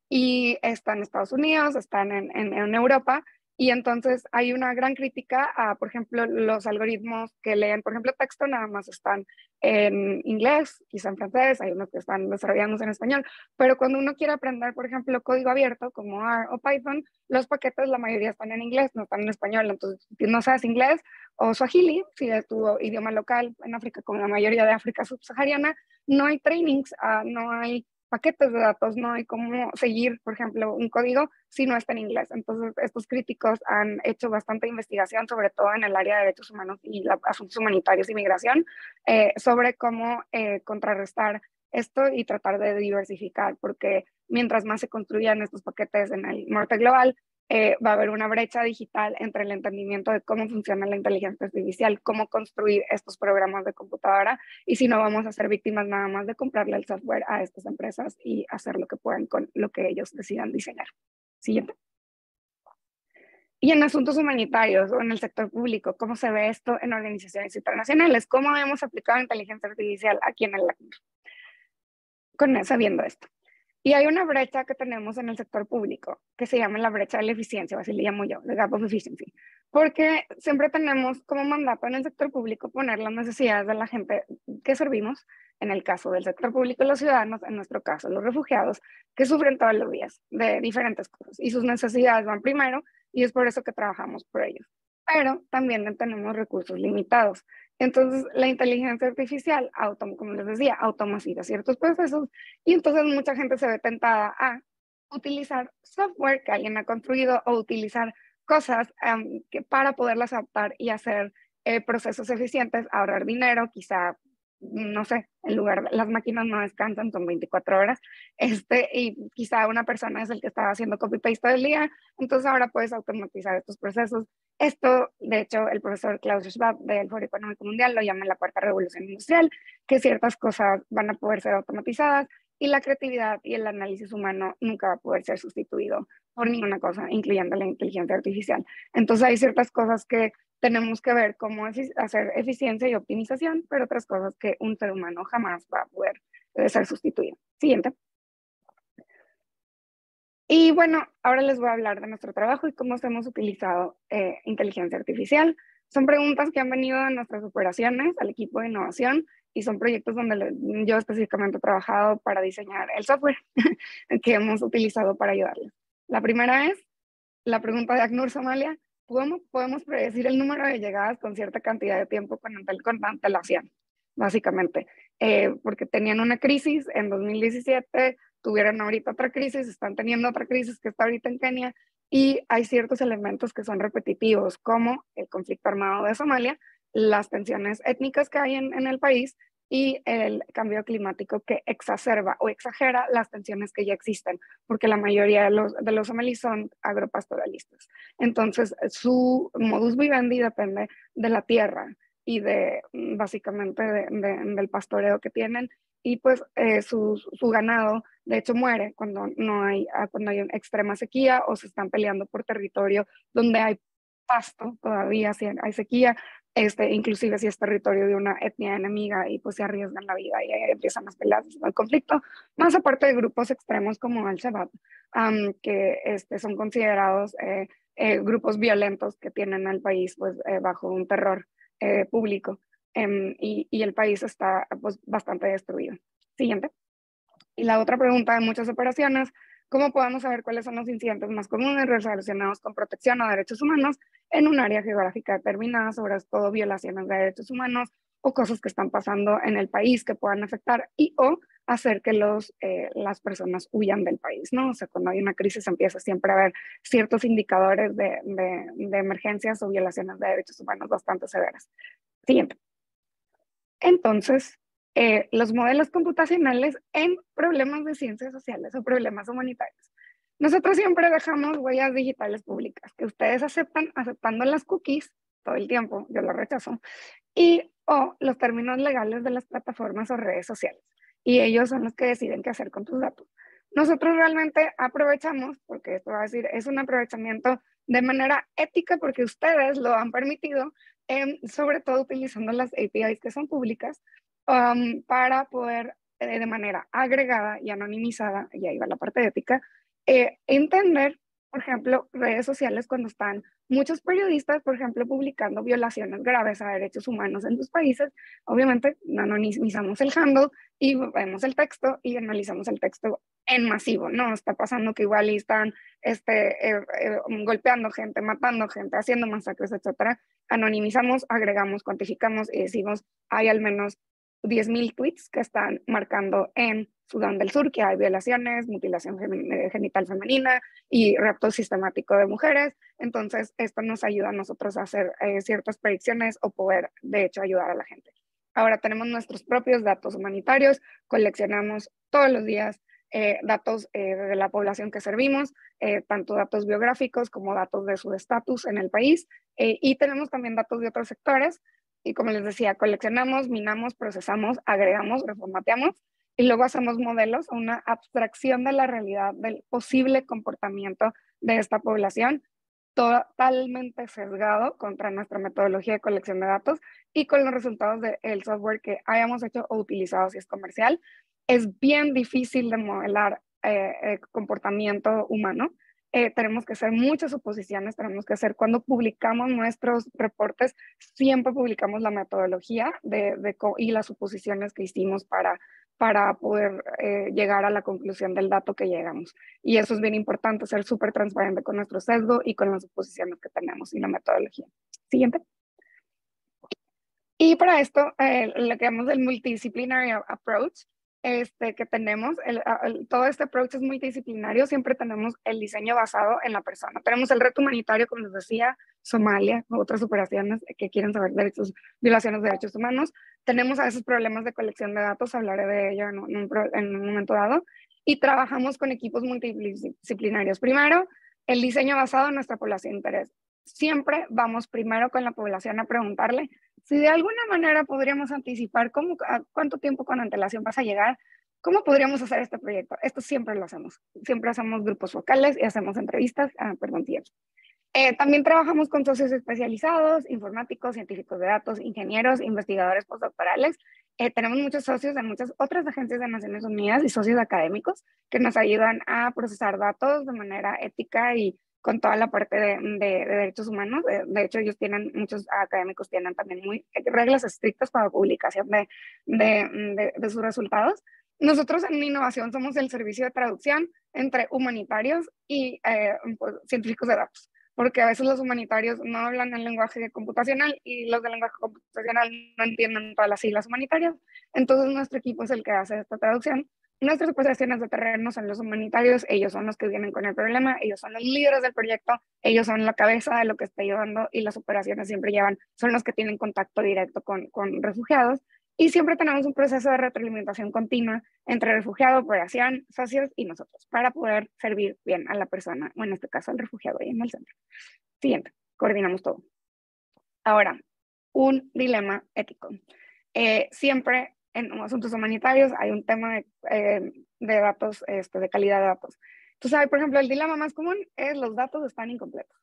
y están en Estados Unidos, están en Europa. Y entonces hay una gran crítica a, por ejemplo, los algoritmos que leen, por ejemplo, texto nada más están en inglés, quizá en francés, hay unos que están desarrollados en español, pero cuando uno quiere aprender, por ejemplo, código abierto como R o Python, los paquetes, la mayoría están en inglés, no están en español. Entonces, si no sabes inglés o swahili, si es tu idioma local en África, como la mayoría de África subsahariana, no hay trainings, no hay paquetes de datos, no hay cómo seguir, por ejemplo, un código si no está en inglés. Entonces, estos críticos han hecho bastante investigación, sobre todo en el área de derechos humanos y asuntos humanitarios y migración, sobre cómo contrarrestar esto y tratar de diversificar, porque mientras más se construyan estos paquetes en el norte global, va a haber una brecha digital entre el entendimiento de cómo funciona la inteligencia artificial, cómo construir estos programas de computadora, y si no vamos a ser víctimas nada más de comprarle el software a estas empresas y hacer lo que puedan con lo que ellos decidan diseñar. Siguiente. Y en asuntos humanitarios o en el sector público, ¿cómo se ve esto en organizaciones internacionales? ¿Cómo hemos aplicado inteligencia artificial aquí en el ACNUR? Sabiendo esto. Y hay una brecha que tenemos en el sector público que se llama la brecha de la eficiencia, o así le llamo yo, the gap of efficiency, porque siempre tenemos como mandato en el sector público poner las necesidades de la gente que servimos, en el caso del sector público los ciudadanos, en nuestro caso los refugiados, que sufren todos los días de diferentes cosas y sus necesidades van primero y es por eso que trabajamos por ellos. Pero también tenemos recursos limitados. Entonces, la inteligencia artificial, como les decía, automatiza ciertos procesos y entonces mucha gente se ve tentada a utilizar software que alguien ha construido o utilizar cosas para poderlas adaptar y hacer procesos eficientes, ahorrar dinero, quizá, no sé, en lugar las máquinas no descansan, son 24 horas, y quizá una persona es el que está haciendo copy-paste todo el día, entonces ahora puedes automatizar estos procesos. Esto, de hecho, el profesor Klaus Schwab del Foro Económico Mundial lo llama la cuarta revolución industrial, que ciertas cosas van a poder ser automatizadas y la creatividad y el análisis humano nunca va a poder ser sustituido por ninguna cosa, incluyendo la inteligencia artificial. Entonces hay ciertas cosas que tenemos que ver cómo hacer eficiencia y optimización, pero otras cosas que un ser humano jamás va a poder ser sustituido. Siguiente. Y bueno, ahora les voy a hablar de nuestro trabajo y cómo hemos utilizado inteligencia artificial. Son preguntas que han venido de nuestras operaciones al equipo de innovación y son proyectos donde yo específicamente he trabajado para diseñar el software que hemos utilizado para ayudarles. La primera es la pregunta de ACNUR Somalia: podemos predecir el número de llegadas con cierta cantidad de tiempo con antelación, básicamente. Porque tenían una crisis en 2017, tuvieron ahorita otra crisis, están teniendo otra crisis que está ahorita en Kenia, y hay ciertos elementos que son repetitivos, como el conflicto armado de Somalia, las tensiones étnicas que hay en el país y el cambio climático que exacerba o exagera las tensiones que ya existen, porque la mayoría de los somalíes son agropastoralistas. Entonces, su modus vivendi depende de la tierra y básicamente del pastoreo que tienen, y pues su ganado de hecho muere cuando hay una extrema sequía o se están peleando por territorio donde hay pasto todavía, si hay sequía, inclusive si es territorio de una etnia enemiga, y pues se arriesgan la vida y ahí empiezan las peleas, el conflicto, más aparte de grupos extremos como Al-Shabaab, que son considerados grupos violentos que tienen al país pues bajo un terror público, y el país está pues bastante destruido. Siguiente. Y la otra pregunta de muchas operaciones: ¿cómo podemos saber cuáles son los incidentes más comunes relacionados con protección a derechos humanos en un área geográfica determinada, sobre todo violaciones de derechos humanos o cosas que están pasando en el país que puedan afectar y o hacer que las personas huyan del país, ¿no? O sea, cuando hay una crisis empieza siempre a haber ciertos indicadores de emergencias o violaciones de derechos humanos bastante severas. Siguiente. Entonces, los modelos computacionales en problemas de ciencias sociales o problemas humanitarios. Nosotros siempre dejamos huellas digitales públicas que ustedes aceptando las cookies todo el tiempo, yo las rechazo, y o los términos legales de las plataformas o redes sociales. Y ellos son los que deciden qué hacer con tus datos. Nosotros realmente aprovechamos, porque esto va a decir, es un aprovechamiento de manera ética porque ustedes lo han permitido, sobre todo utilizando las APIs que son públicas, para poder de manera agregada y anonimizada, y ahí va la parte ética, entender, por ejemplo, redes sociales cuando están muchos periodistas, por ejemplo, publicando violaciones graves a derechos humanos en sus países. Obviamente, anonimizamos el handle y vemos el texto y analizamos el texto en masivo, ¿no? Está pasando que igual están golpeando gente, matando gente, haciendo masacres, etcétera. Anonimizamos, agregamos, cuantificamos y decimos, hay al menos 10,000 tweets que están marcando en Sudán del Sur que hay violaciones, mutilación genital femenina y rapto sistemático de mujeres. Entonces, esto nos ayuda a nosotros a hacer ciertas predicciones o poder, de hecho, ayudar a la gente. Ahora tenemos nuestros propios datos humanitarios, coleccionamos todos los días datos de la población que servimos, tanto datos biográficos como datos de su estatus en el país, y tenemos también datos de otros sectores. Y como les decía, coleccionamos, minamos, procesamos, agregamos, reformateamos y luego hacemos modelos, una abstracción de la realidad del posible comportamiento de esta población, totalmente sesgado contra nuestra metodología de colección de datos y con los resultados del software que hayamos hecho o utilizado si es comercial. Es bien difícil de modelar comportamiento humano. Tenemos que hacer muchas suposiciones, tenemos que hacer, cuando publicamos nuestros reportes, siempre publicamos la metodología y las suposiciones que hicimos para poder llegar a la conclusión del dato que llegamos. Y eso es bien importante, ser súper transparente con nuestro sesgo y con las suposiciones que tenemos y la metodología. Siguiente. Y para esto, lo que llamamos el multidisciplinary approach, que tenemos, todo este approach es multidisciplinario, siempre tenemos el diseño basado en la persona. Tenemos el reto humanitario, como les decía, Somalia, otras operaciones que quieren saber violaciones de derechos humanos. Tenemos a veces problemas de colección de datos, hablaré de ello en un momento dado, y trabajamos con equipos multidisciplinarios. Primero, el diseño basado en nuestra población de interés. Siempre vamos primero con la población a preguntarle si de alguna manera podríamos anticipar cuánto tiempo con antelación vas a llegar, cómo podríamos hacer este proyecto. Esto siempre lo hacemos. Siempre hacemos grupos focales y hacemos entrevistas. También trabajamos con socios especializados, informáticos, científicos de datos, ingenieros, investigadores postdoctorales. Tenemos muchos socios de muchas otras agencias de Naciones Unidas y socios académicos que nos ayudan a procesar datos de manera ética y con toda la parte de derechos humanos. De hecho, muchos académicos tienen también reglas estrictas para publicación de sus resultados. Nosotros en innovación somos el servicio de traducción entre humanitarios y científicos de datos. porque a veces los humanitarios no hablan el lenguaje computacional y los del lenguaje computacional no entienden todas las siglas humanitarias. Entonces nuestro equipo es el que hace esta traducción. Nuestras operaciones de terreno son los humanitarios, ellos son los que vienen con el problema, ellos son los líderes del proyecto, ellos son la cabeza de lo que está llevando y las operaciones siempre son los que tienen contacto directo con refugiados. Y siempre tenemos un proceso de retroalimentación continua entre refugiado, operación, socios y nosotros para poder servir bien a la persona, o en este caso al refugiado ahí en el centro. Siguiente, coordinamos todo. Ahora, un dilema ético. Siempre en asuntos humanitarios hay un tema de datos, de calidad de datos. Entonces, por ejemplo, el dilema más común es los datos están incompletos.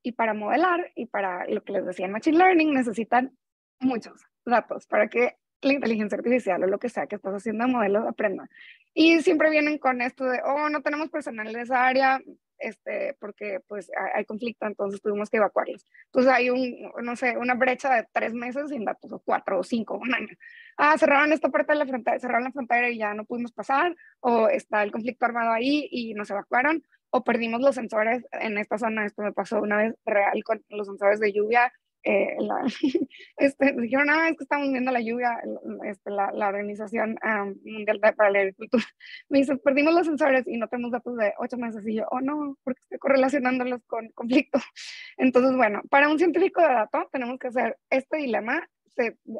Y para modelar y para lo que les decía en Machine Learning necesitan muchos datos para que la inteligencia artificial o lo que sea que estás haciendo de modelos aprenda. Y siempre vienen con esto de, oh, no tenemos personal en esa área, porque pues hay conflicto, entonces tuvimos que evacuarlos. Entonces hay no sé, una brecha de 3 meses sin datos, o 4 o 5, un año. Cerraron esta parte de la frontera, cerraron la frontera y ya no pudimos pasar, o está el conflicto armado ahí y nos evacuaron, o perdimos los sensores en esta zona. Esto me pasó una vez real con los sensores de lluvia. Dijeron, es que estamos viendo la lluvia, la Organización Mundial para la Agricultura. Me dice, perdimos los sensores y no tenemos datos de 8 meses. Y yo, oh no, porque estoy correlacionándolos con conflicto. Entonces, bueno, para un científico de datos tenemos que hacer este dilema.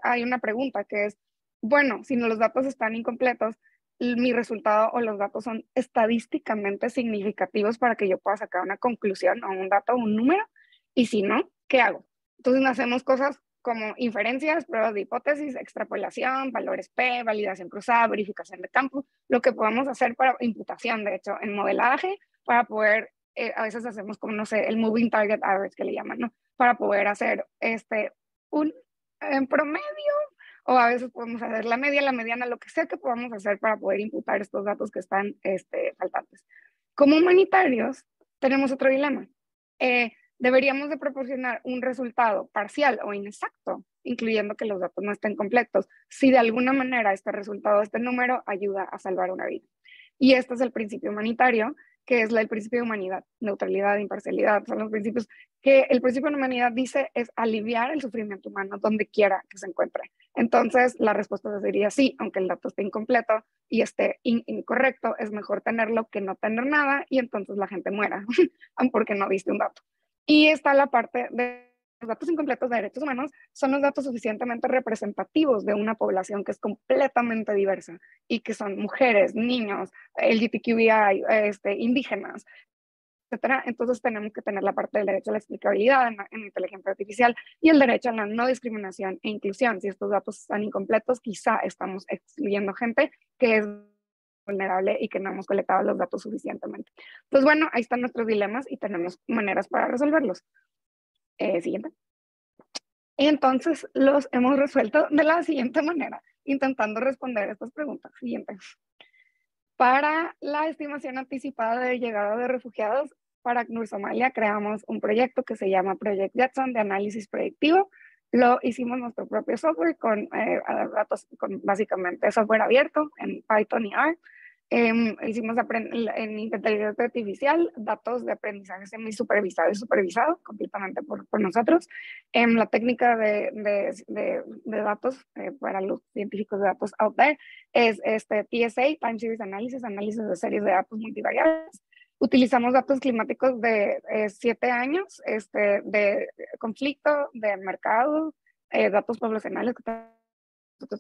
Hay una pregunta que es, bueno, si los datos están incompletos, mi resultado o los datos son estadísticamente significativos para que yo pueda sacar una conclusión o un dato o un número, y si no, ¿qué hago? Entonces hacemos cosas como inferencias, pruebas de hipótesis, extrapolación, valores P, validación cruzada, verificación de campo, lo que podamos hacer para imputación, de hecho, en modelaje, para poder, a veces hacemos como, no sé, el moving target average que le llaman, ¿no? Para poder hacer un promedio, o a veces podemos hacer la media, la mediana, lo que sea que podamos hacer para poder imputar estos datos que están faltantes. Como humanitarios, tenemos otro dilema. Deberíamos de proporcionar un resultado parcial o inexacto, incluyendo que los datos no estén completos, si de alguna manera este resultado, este número, ayuda a salvar una vida. Y este es el principio humanitario, que es el principio de humanidad, neutralidad, imparcialidad, son los principios que el principio de humanidad dice es aliviar el sufrimiento humano donde quiera que se encuentre. Entonces, la respuesta sería sí, aunque el dato esté incompleto y esté incorrecto, es mejor tenerlo que no tener nada y entonces la gente muera porque no diste un dato. Y está la parte de los datos incompletos de derechos humanos, son los datos suficientemente representativos de una población que es completamente diversa y que son mujeres, niños, LGBTQI, indígenas, etcétera. Entonces tenemos que tener la parte del derecho a la explicabilidad en inteligencia artificial y el derecho a la no discriminación e inclusión. Si estos datos están incompletos, quizá estamos excluyendo gente que es vulnerable y que no hemos colectado los datos suficientemente. Pues bueno, ahí están nuestros dilemas y tenemos maneras para resolverlos. Siguiente. Entonces los hemos resuelto de la siguiente manera, intentando responder estas preguntas. Siguiente. Para la estimación anticipada de llegada de refugiados, para ACNUR Somalia creamos un proyecto que se llama Project Jetson de análisis predictivo. Lo hicimos nuestro propio software con datos, con básicamente software abierto en Python y R. Hicimos en inteligencia artificial datos de aprendizaje semi-supervisado y supervisado completamente por nosotros. La técnica de datos para los científicos de datos out there es TSA, Time Series Analysis, análisis de series de datos multivariables. Utilizamos datos climáticos de 7 años, de conflicto, de mercado, datos poblacionales que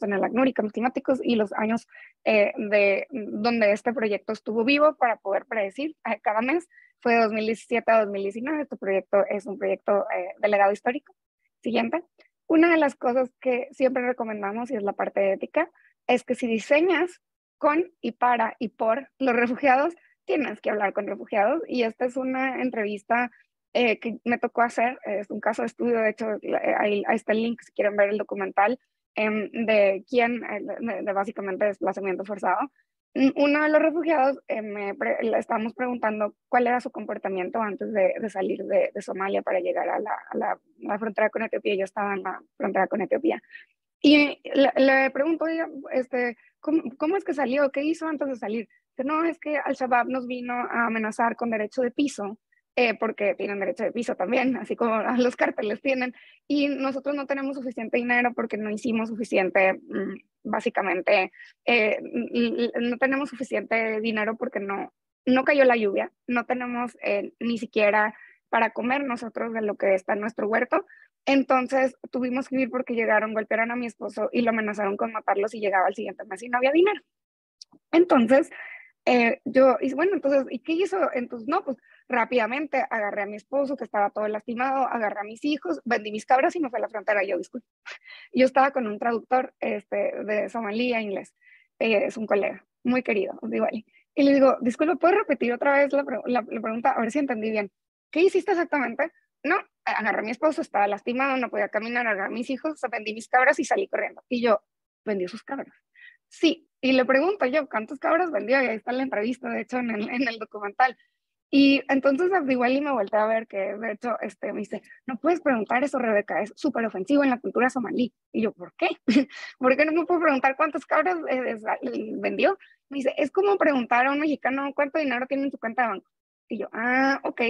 en el ACNUR y cambios climáticos y los años de donde este proyecto estuvo vivo para poder predecir cada mes. Fue de 2017 a 2019. Este proyecto es un proyecto de legado histórico. Siguiente. Una de las cosas que siempre recomendamos, y es la parte ética, es que si diseñas con y para y por los refugiados, tienes que hablar con refugiados. Y esta es una entrevista que me tocó hacer. Es un caso de estudio, de hecho, ahí está el link si quieren ver el documental de quién, de básicamente desplazamiento forzado. Uno de los refugiados, le estábamos preguntando cuál era su comportamiento antes de salir de Somalia para llegar a la frontera con Etiopía. Yo estaba en la frontera con Etiopía. Y le pregunto, ¿cómo es que salió? ¿Qué hizo antes de salir? Dice, no, es que Al-Shabaab nos vino a amenazar con derecho de piso porque tienen derecho de piso también, así como los cárteles tienen, y nosotros no tenemos suficiente dinero porque no hicimos suficiente, básicamente, no tenemos suficiente dinero porque no cayó la lluvia, no tenemos ni siquiera para comer nosotros de lo que está en nuestro huerto. Entonces tuvimos que ir porque llegaron, golpearon a mi esposo y lo amenazaron con matarlo si llegaba al siguiente mes y no había dinero. Entonces, y bueno, entonces, ¿y qué hizo? Entonces, no, pues rápidamente agarré a mi esposo que estaba todo lastimado, agarré a mis hijos, vendí mis cabras y me fui a la frontera. Yo, disculpe. Yo estaba con un traductor de somalí a inglés, es un colega muy querido, digo, y le digo, disculpe, ¿puedes repetir otra vez la pregunta? A ver si entendí bien. ¿Qué hiciste exactamente? No, agarré a mi esposo, estaba lastimado, no podía caminar, agarré a mis hijos, vendí mis cabras y salí corriendo. Y yo, ¿vendió sus cabras? Sí, y le pregunto yo, ¿cuántas cabras vendió? Y ahí está la entrevista, de hecho, en el documental. Y entonces igual y me volteé a ver que, de hecho, me dice, no puedes preguntar eso, Rebeca, es súper ofensivo en la cultura somalí. Y yo, ¿por qué? ¿Por qué no me puedo preguntar cuántas cabras vendió? Me dice, es como preguntar a un mexicano cuánto dinero tiene en su cuenta de banco. Y yo, ok.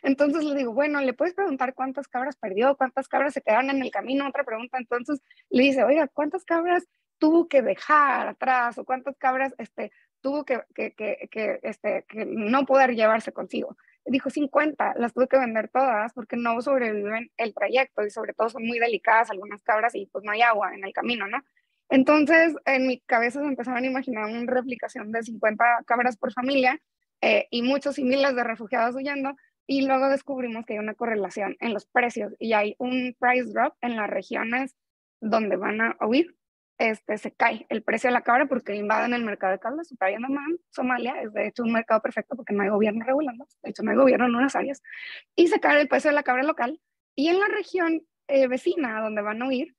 Entonces le digo, bueno, ¿le puedes preguntar cuántas cabras perdió? ¿Cuántas cabras se quedaron en el camino? Otra pregunta. Entonces le dice, oiga, ¿cuántas cabras tuvo que dejar atrás? ¿O cuántas cabras tuvo que no poder llevarse consigo? Dijo 50, las tuve que vender todas porque no sobreviven el trayecto y sobre todo son muy delicadas algunas cabras y pues no hay agua en el camino, ¿no? Entonces en mi cabeza se empezaron a imaginar una replicación de 50 cabras por familia y muchos y miles de refugiados huyendo, y luego descubrimos que hay una correlación en los precios y hay un price drop en las regiones donde van a huir. Se cae el precio de la cabra porque invaden el mercado de cabras. Somalia es de hecho un mercado perfecto porque no hay gobierno regulando, de hecho no hay gobierno en unas áreas, y se cae el precio de la cabra local, y en la región vecina donde van a huir,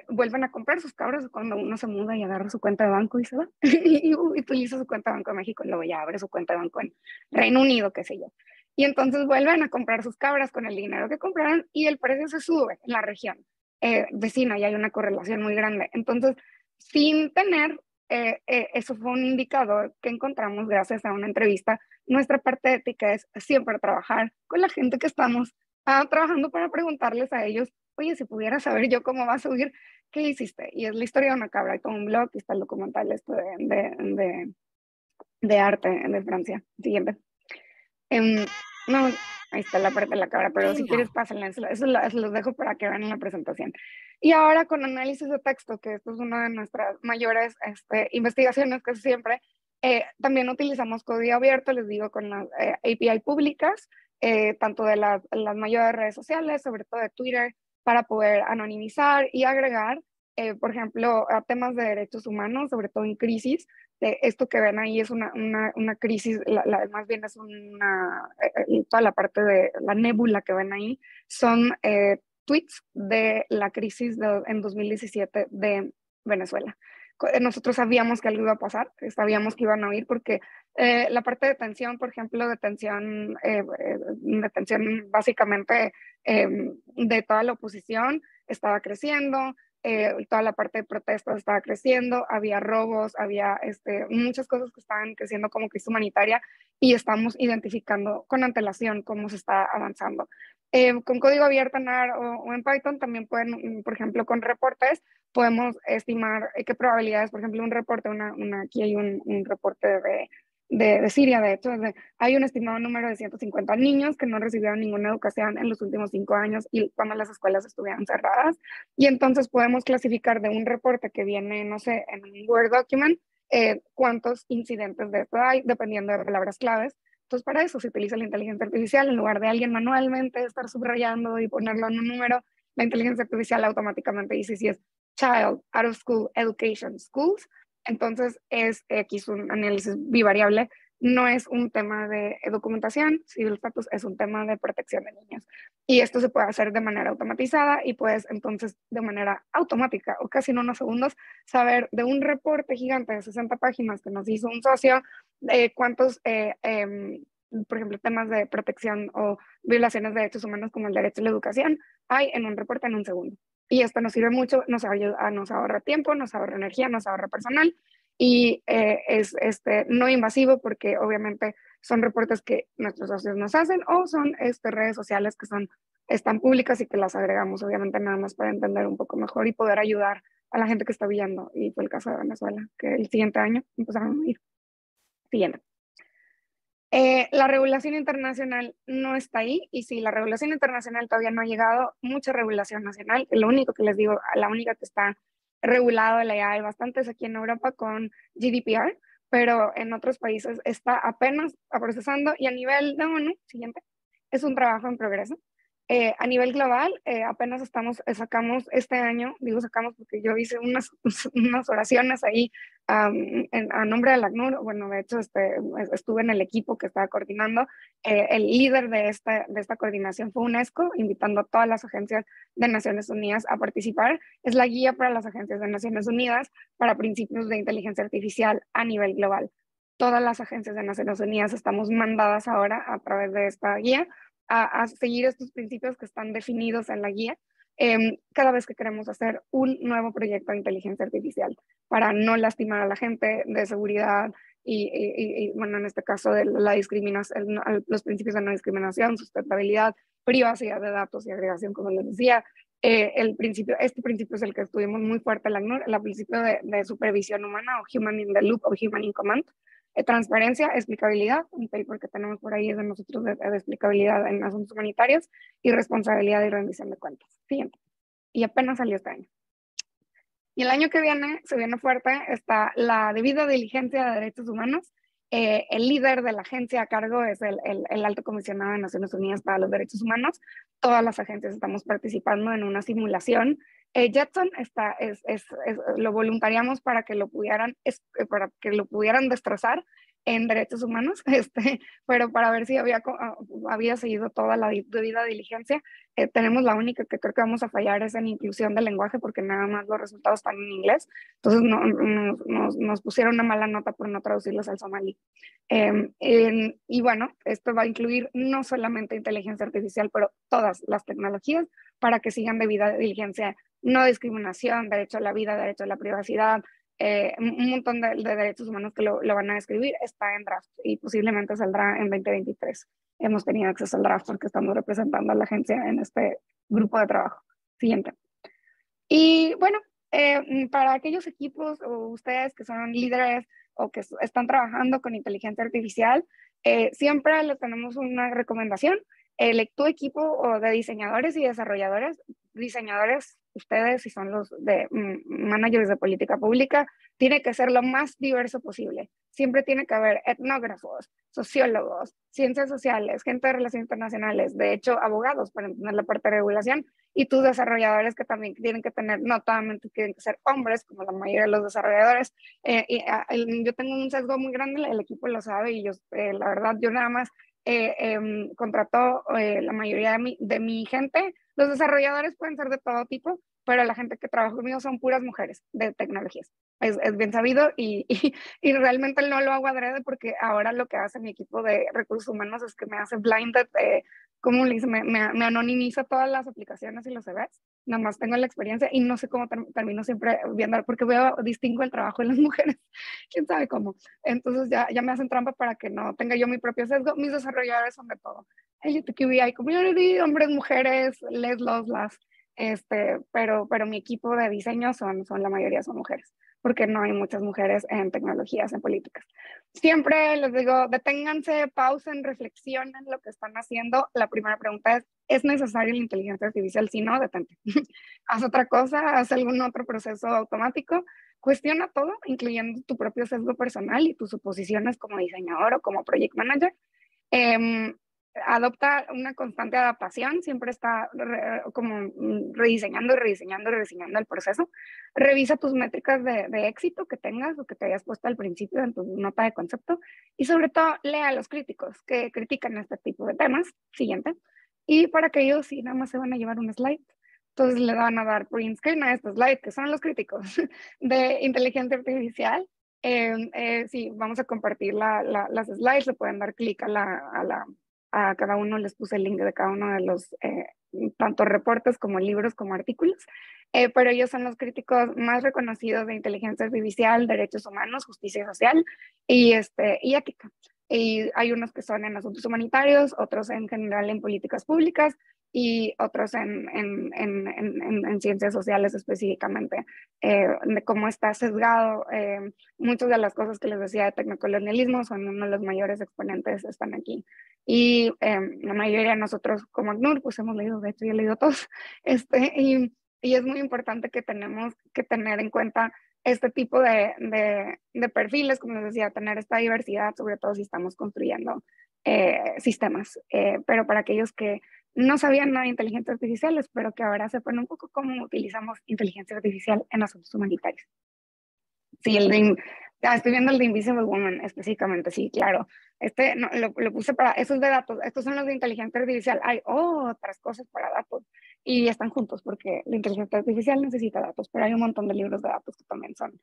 vuelven a comprar sus cabras cuando uno se muda y agarra su cuenta de banco y se va y utiliza su cuenta de banco en México y luego ya abre su cuenta de banco en Reino Unido, qué sé yo. Y entonces vuelven a comprar sus cabras con el dinero que compraron y el precio se sube en la región vecina, y hay una correlación muy grande. Entonces, sin tener, eso fue un indicador que encontramos gracias a una entrevista. Nuestra parte ética es siempre trabajar con la gente que estamos trabajando para preguntarles a ellos, oye, si pudiera saber yo cómo vas a subir, ¿qué hiciste? Y es la historia de una cabra, hay todo un blog y está el documental de arte de Francia. Siguiente. No, ahí está la parte de la cabra, pero si quieres pásenla, eso los dejo para que vean en la presentación. Y ahora con análisis de texto, que esto es una de nuestras mayores investigaciones que siempre, también utilizamos código abierto, les digo, con las API públicas, tanto de las mayores redes sociales, sobre todo de Twitter, para poder anonimizar y agregar, por ejemplo, a temas de derechos humanos, sobre todo en crisis. Esto que ven ahí es una crisis, más bien es toda la parte de la nébula que ven ahí, son tweets de la crisis en 2017 de Venezuela. Nosotros sabíamos que algo iba a pasar, sabíamos que iban a oír porque la parte de detención, por ejemplo, detención básicamente de toda la oposición estaba creciendo. Toda la parte de protestas estaba creciendo, había robos, había muchas cosas que estaban creciendo como crisis humanitaria, y estamos identificando con antelación cómo se está avanzando. Con código abierto en R o en Python también pueden, por ejemplo, con reportes, podemos estimar qué probabilidades, por ejemplo, un reporte, aquí hay un reporte de Siria, de hecho, hay un estimado número de 150 niños que no recibieron ninguna educación en los últimos 5 años y cuando las escuelas estuvieron cerradas, y entonces podemos clasificar de un reporte que viene, no sé, en un Word document, cuántos incidentes de esto hay, dependiendo de palabras claves. Entonces, para eso se utiliza la inteligencia artificial. En lugar de alguien manualmente estar subrayando y ponerlo en un número, la inteligencia artificial automáticamente dice si es child, out of school, education, schools. Entonces, aquí es un análisis bivariable, no es un tema de documentación, civil status es un tema de protección de niños. Y esto se puede hacer de manera automatizada y puedes entonces de manera automática o casi en unos segundos saber de un reporte gigante de 60 páginas que nos hizo un socio, cuántos, por ejemplo, temas de protección o violaciones de derechos humanos como el derecho a la educación hay en un reporte en un segundo. Y esto nos sirve mucho, nos ahorra tiempo, nos ahorra energía, nos ahorra personal, y es no invasivo porque obviamente son reportes que nuestros socios nos hacen o son redes sociales que están públicas y que las agregamos, obviamente, nada más para entender un poco mejor y poder ayudar a la gente que está viendo. Y fue el caso de Venezuela, que el siguiente año empezaron a ir. Siguiente. La regulación internacional no está ahí, y si la regulación internacional todavía no ha llegado, mucha regulación nacional. Lo único que les digo, la única que está regulado la AI bastante es aquí en Europa con GDPR, pero en otros países está apenas procesando, y a nivel de ONU, siguiente, es un trabajo en progreso. A nivel global, apenas sacamos este año, digo sacamos porque yo hice unas oraciones ahí a nombre del ACNUR. Bueno, de hecho estuve en el equipo que estaba coordinando. El líder de esta coordinación fue UNESCO, invitando a todas las agencias de Naciones Unidas a participar. Es la guía para las agencias de Naciones Unidas para principios de inteligencia artificial a nivel global. Todas las agencias de Naciones Unidas estamos mandadas ahora a través de esta guía a seguir estos principios que están definidos en la guía cada vez que queremos hacer un nuevo proyecto de inteligencia artificial para no lastimar a la gente, de seguridad y bueno, en este caso de la discriminación, los principios de no discriminación, sustentabilidad, privacidad de datos y agregación, como les decía. Este principio es el que estuvimos muy fuerte en la ACNUR, el principio de supervisión humana, o Human in the Loop, o Human in Command. Transparencia, explicabilidad, un paper que tenemos por ahí es de nosotros de explicabilidad en asuntos humanitarios, y responsabilidad y rendición de cuentas. Siguiente. Y apenas salió este año. Y el año que viene, se viene fuerte, está la debida diligencia de derechos humanos. El líder de la agencia a cargo es el Alto Comisionado de Naciones Unidas para los Derechos Humanos. Todas las agencias estamos participando en una simulación. Jetson lo voluntariamos para que lo pudieran destrozar en derechos humanos, pero para ver si había seguido toda la debida diligencia. Tenemos la única que creo que vamos a fallar es en inclusión del lenguaje, porque nada más los resultados están en inglés. Entonces nos pusieron una mala nota por no traducirlos al somalí. Y bueno, esto va a incluir no solamente inteligencia artificial, pero todas las tecnologías para que sigan debida diligencia, no discriminación, derecho a la vida, derecho a la privacidad, un montón de derechos humanos que lo van a describir. Está en draft y posiblemente saldrá en 2023. Hemos tenido acceso al draft porque estamos representando a la agencia en este grupo de trabajo. Siguiente. Y bueno, para aquellos equipos o ustedes que son líderes o que están trabajando con inteligencia artificial, siempre les tenemos una recomendación. Tu equipo o de diseñadores y desarrolladores, ustedes, si son los de managers de política pública, tiene que ser lo más diverso posible. Siempre tiene que haber etnógrafos, sociólogos, ciencias sociales, gente de relaciones internacionales, de hecho, abogados para entender la parte de regulación, y tus desarrolladores, que también tienen que tener, no solamente tienen que ser hombres, como la mayoría de los desarrolladores. Yo tengo un sesgo muy grande, el equipo lo sabe, y yo, la verdad, yo nada más contrató la mayoría de mi gente. Los desarrolladores pueden ser de todo tipo, pero la gente que trabaja conmigo son puras mujeres de tecnologías. Es bien sabido, y realmente no lo hago adrede, porque ahora lo que hace mi equipo de recursos humanos es que me hace blinded, ¿cómo le dice? Me anonimiza todas las aplicaciones y los CVs. Nada más tengo la experiencia y no sé cómo termino siempre viendo, porque distingo el trabajo de las mujeres. ¿Quién sabe cómo? Entonces ya me hacen trampa para que no tenga yo mi propio sesgo. Mis desarrolladores son de todo. LGBTQI community, hombres, mujeres, las. Pero mi equipo de diseño son la mayoría son mujeres, porque no hay muchas mujeres en tecnologías, en políticas. Siempre les digo, deténganse, pausen, reflexionen lo que están haciendo. La primera pregunta ¿es necesaria la inteligencia artificial? Si no, detente. Haz otra cosa, haz algún otro proceso automático. Cuestiona todo, incluyendo tu propio sesgo personal y tus suposiciones como diseñador o como project manager. Adopta una constante adaptación, siempre está como rediseñando el proceso. Revisa tus métricas de éxito que tengas o que te hayas puesto al principio en tu nota de concepto, y sobre todo lea a los críticos que critican este tipo de temas. Siguiente. Y para que ellos sí nada más se van a llevar un slide, entonces le van a dar print screen a este slide, que son los críticos de inteligencia artificial. Sí, vamos a compartir las slides, le pueden dar clic a cada uno, les puse el link de cada uno de los tanto reportes como libros como artículos, pero ellos son los críticos más reconocidos de inteligencia artificial, derechos humanos, justicia social y ética. y hay unos que son en asuntos humanitarios, otros en general en políticas públicas y otros en ciencias sociales específicamente. De cómo está sesgado, muchas de las cosas que les decía de tecnocolonialismo son uno de los mayores exponentes, están aquí. Y la mayoría de nosotros como ACNUR, pues hemos leído, de hecho yo he leído todos, y es muy importante que tenemos que tener en cuenta este tipo de perfiles, como les decía, tener esta diversidad, sobre todo si estamos construyendo sistemas. Pero para aquellos que no sabían nada de inteligencia artificial, espero que ahora sepan un poco cómo utilizamos inteligencia artificial en asuntos humanitarios. Sí, estoy viendo el de Invisible Woman específicamente, sí, claro. No, lo puse para, esos de datos, estos son los de inteligencia artificial. Hay otras cosas para datos y están juntos porque la inteligencia artificial necesita datos, pero hay un montón de libros de datos que también son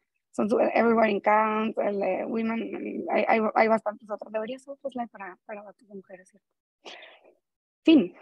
Everybody Counts, el de Women, hay bastantes otros. Debería ser otros para datos de mujeres, ¿cierto? Fin.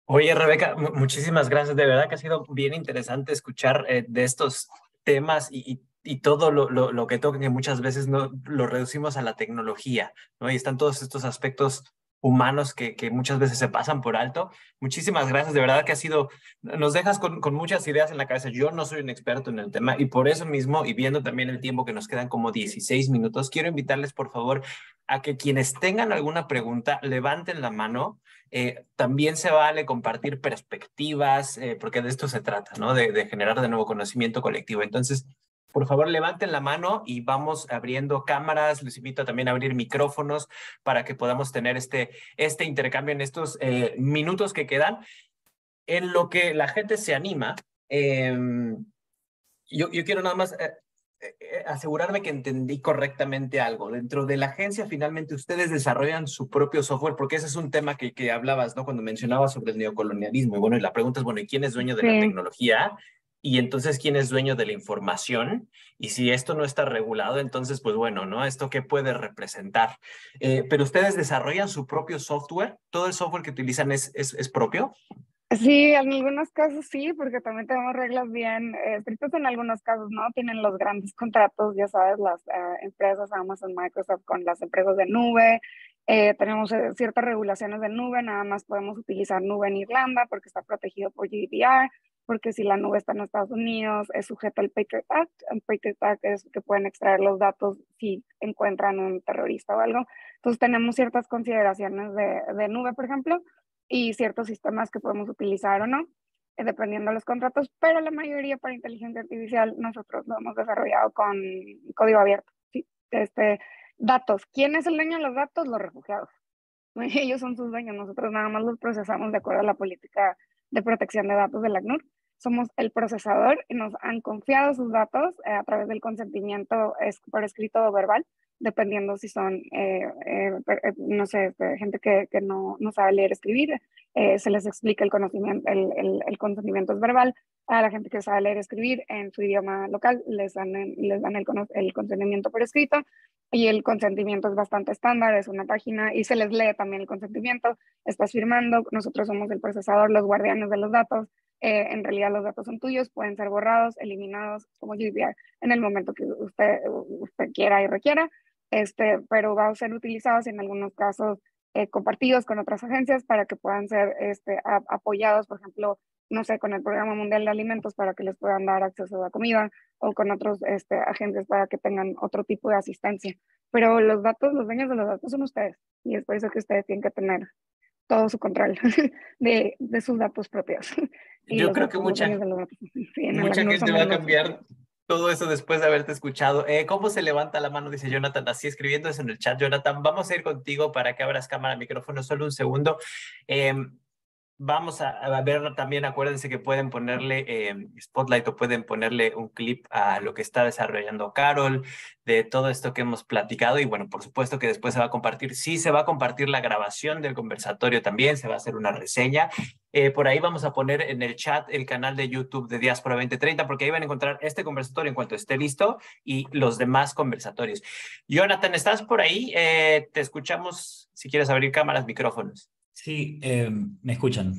Oye, Rebeca, muchísimas gracias. De verdad que ha sido bien interesante escuchar de estos temas y todo lo que tocan, que muchas veces no lo reducimos a la tecnología, ¿no? Y están todos estos aspectos humanos que muchas veces se pasan por alto. Muchísimas gracias, de verdad que ha sido, nos dejas con muchas ideas en la cabeza. Yo no soy un experto en el tema y por eso mismo, y viendo también el tiempo que nos quedan como 16 minutos, quiero invitarles por favor a que quienes tengan alguna pregunta levanten la mano. También se vale compartir perspectivas, porque de esto se trata, ¿no? De generar de nuevo conocimiento colectivo. Entonces, por favor, levanten la mano y vamos abriendo cámaras. Les invito también a abrir micrófonos para que podamos tener este intercambio en estos minutos que quedan. En lo que la gente se anima, yo quiero nada más asegurarme que entendí correctamente algo. Dentro de la agencia, finalmente, ustedes desarrollan su propio software, porque ese es un tema que hablabas, ¿no? Cuando mencionabas sobre el neocolonialismo. Y bueno, y la pregunta es, bueno, ¿y quién es dueño de la tecnología? Y entonces, ¿quién es dueño de la información? Y si esto no está regulado, entonces, pues bueno, ¿no? ¿Esto qué puede representar? Pero ustedes desarrollan su propio software. ¿Todo el software que utilizan es propio? Sí, en algunos casos sí, porque también tenemos reglas bien estrictas en algunos casos, ¿no? Tienen los grandes contratos, ya sabes, las empresas Amazon, Microsoft con las empresas de nube. Tenemos ciertas regulaciones de nube, nada más podemos utilizar nube en Irlanda porque está protegido por GDPR, porque si la nube está en Estados Unidos es sujeto al Patriot Act. El Patriot Act es que pueden extraer los datos si encuentran un terrorista o algo. Entonces tenemos ciertas consideraciones de nube, por ejemplo, y ciertos sistemas que podemos utilizar o no, dependiendo de los contratos, pero la mayoría para inteligencia artificial nosotros lo hemos desarrollado con código abierto. ¿Sí? Datos. ¿Quién es el dueño de los datos? Los refugiados. Ellos son sus dueños, nosotros nada más los procesamos de acuerdo a la política de protección de datos de la ACNUR. Somos el procesador y nos han confiado sus datos a través del consentimiento por escrito o verbal, dependiendo si son, no sé, gente que no sabe leer, escribir, se les explica el conocimiento, el consentimiento es verbal. A la gente que sabe leer, escribir en su idioma local, les dan el consentimiento por escrito, y el consentimiento es bastante estándar, es una página y se les lee también el consentimiento, estás firmando, nosotros somos el procesador, los guardianes de los datos. En realidad los datos son tuyos, pueden ser borrados, eliminados como GDPR en el momento que usted quiera y requiera, pero van a ser utilizados en algunos casos compartidos con otras agencias para que puedan ser apoyados, por ejemplo, no sé, con el Programa Mundial de Alimentos para que les puedan dar acceso a la comida, o con otros agencias para que tengan otro tipo de asistencia. Pero los dueños de los datos son ustedes, y es por eso que ustedes tienen que tener todo su control de sus datos propios. Y yo creo que mucha gente va a cambiar todo eso después de haberte escuchado. ¿Cómo se levanta la mano? Dice Jonathan, así escribiendo eso en el chat. Jonathan, vamos a ir contigo para que abras cámara, micrófono, solo un segundo. Vamos a ver también, acuérdense que pueden ponerle Spotlight o pueden ponerle un clip a lo que está desarrollando Carol, de todo esto que hemos platicado. Y bueno, por supuesto que después se va a compartir. Sí, se va a compartir la grabación del conversatorio también, se va a hacer una reseña. Por ahí vamos a poner en el chat el canal de YouTube de Diáspora 2030, porque ahí van a encontrar este conversatorio en cuanto esté listo y los demás conversatorios. Jonathan, ¿estás por ahí? Te escuchamos si quieres abrir cámaras, micrófonos. Sí, me escuchan.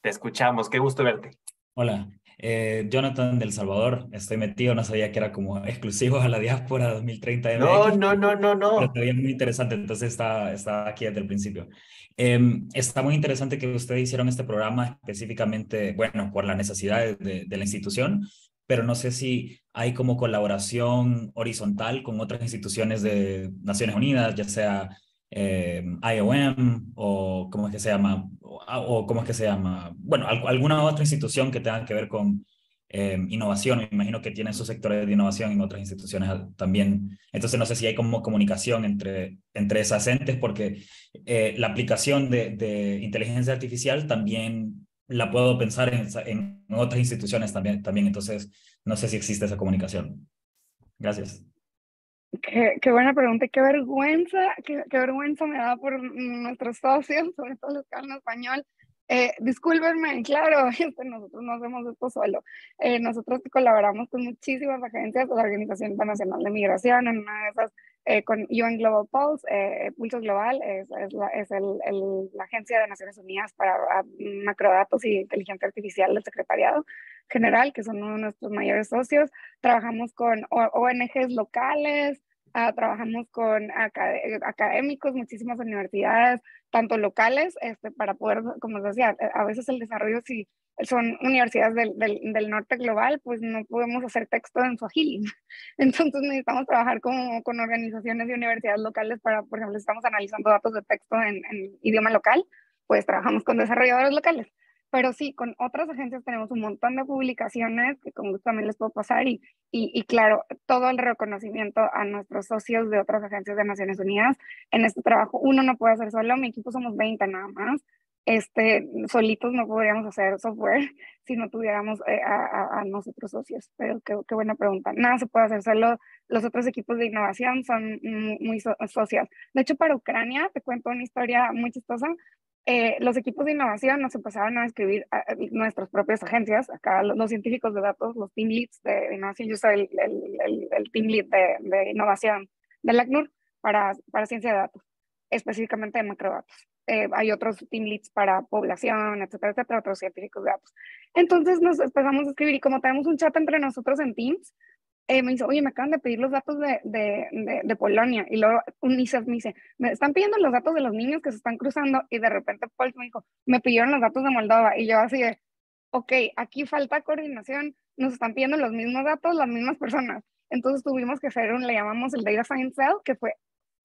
Te escuchamos, qué gusto verte. Hola. Jonathan del Salvador, estoy metido, no sabía que era como exclusivo a la diáspora 2030 No, MX, no, no, no, pero no. está bien muy interesante, entonces está aquí desde el principio. Está muy interesante que ustedes hicieron este programa específicamente, bueno, por la necesidad de la institución, pero no sé si hay como colaboración horizontal con otras instituciones de Naciones Unidas, ya sea IOM o cómo es que se llama, o cómo es que se llama, bueno, alguna otra institución que tenga que ver con innovación. Me imagino que tienen sus sectores de innovación en otras instituciones también. Entonces no sé si hay como comunicación entre esas entes, porque la aplicación de inteligencia artificial también la puedo pensar en otras instituciones también. Entonces no sé si existe esa comunicación. Gracias. Qué buena pregunta, y qué vergüenza me da por nuestros socios, sobre todo los que hablan español. Discúlpenme, claro, nosotros no hacemos esto solo. Nosotros colaboramos con muchísimas agencias, la Organización Internacional de Migración, en una de esas, con UN Global Pulse, Pulso Global, es la agencia de Naciones Unidas para macrodatos y inteligencia artificial del Secretariado General, que son uno de nuestros mayores socios. Trabajamos con ONGs locales, trabajamos con académicos, muchísimas universidades, tanto locales, para poder, como les decía, a veces el desarrollo, si son universidades del norte global, pues no podemos hacer texto en Swahili. Entonces necesitamos trabajar con organizaciones y universidades locales para, por ejemplo, si estamos analizando datos de texto en idioma local, pues trabajamos con desarrolladores locales. Pero sí, con otras agencias tenemos un montón de publicaciones que con gusto también les puedo pasar y claro, todo el reconocimiento a nuestros socios de otras agencias de Naciones Unidas en este trabajo. Uno no puede hacer solo, mi equipo somos 20 nada más. Solitos no podríamos hacer software si no tuviéramos a nosotros socios, pero qué buena pregunta. Nada se puede hacer solo, los otros equipos de innovación son muy socios. De hecho, para Ucrania, te cuento una historia muy chistosa. Los equipos de innovación nos empezaron a escribir nuestras propias agencias, acá los científicos de datos, los team leads de innovación. Yo soy el team lead de innovación del ACNUR para ciencia de datos, específicamente de macrodatos. Hay otros team leads para población, etcétera, otros científicos de datos. Entonces nos empezamos a escribir y como tenemos un chat entre nosotros en Teams, me dice, oye, me acaban de pedir los datos de Polonia. Y luego UNICEF me dice, me están pidiendo los datos de los niños que se están cruzando. Y de repente Paul me dijo, me pidieron los datos de Moldova. Y yo así de, ok, aquí falta coordinación. Nos están pidiendo los mismos datos, las mismas personas. Entonces tuvimos que hacer le llamamos el Data Science Cell, que fue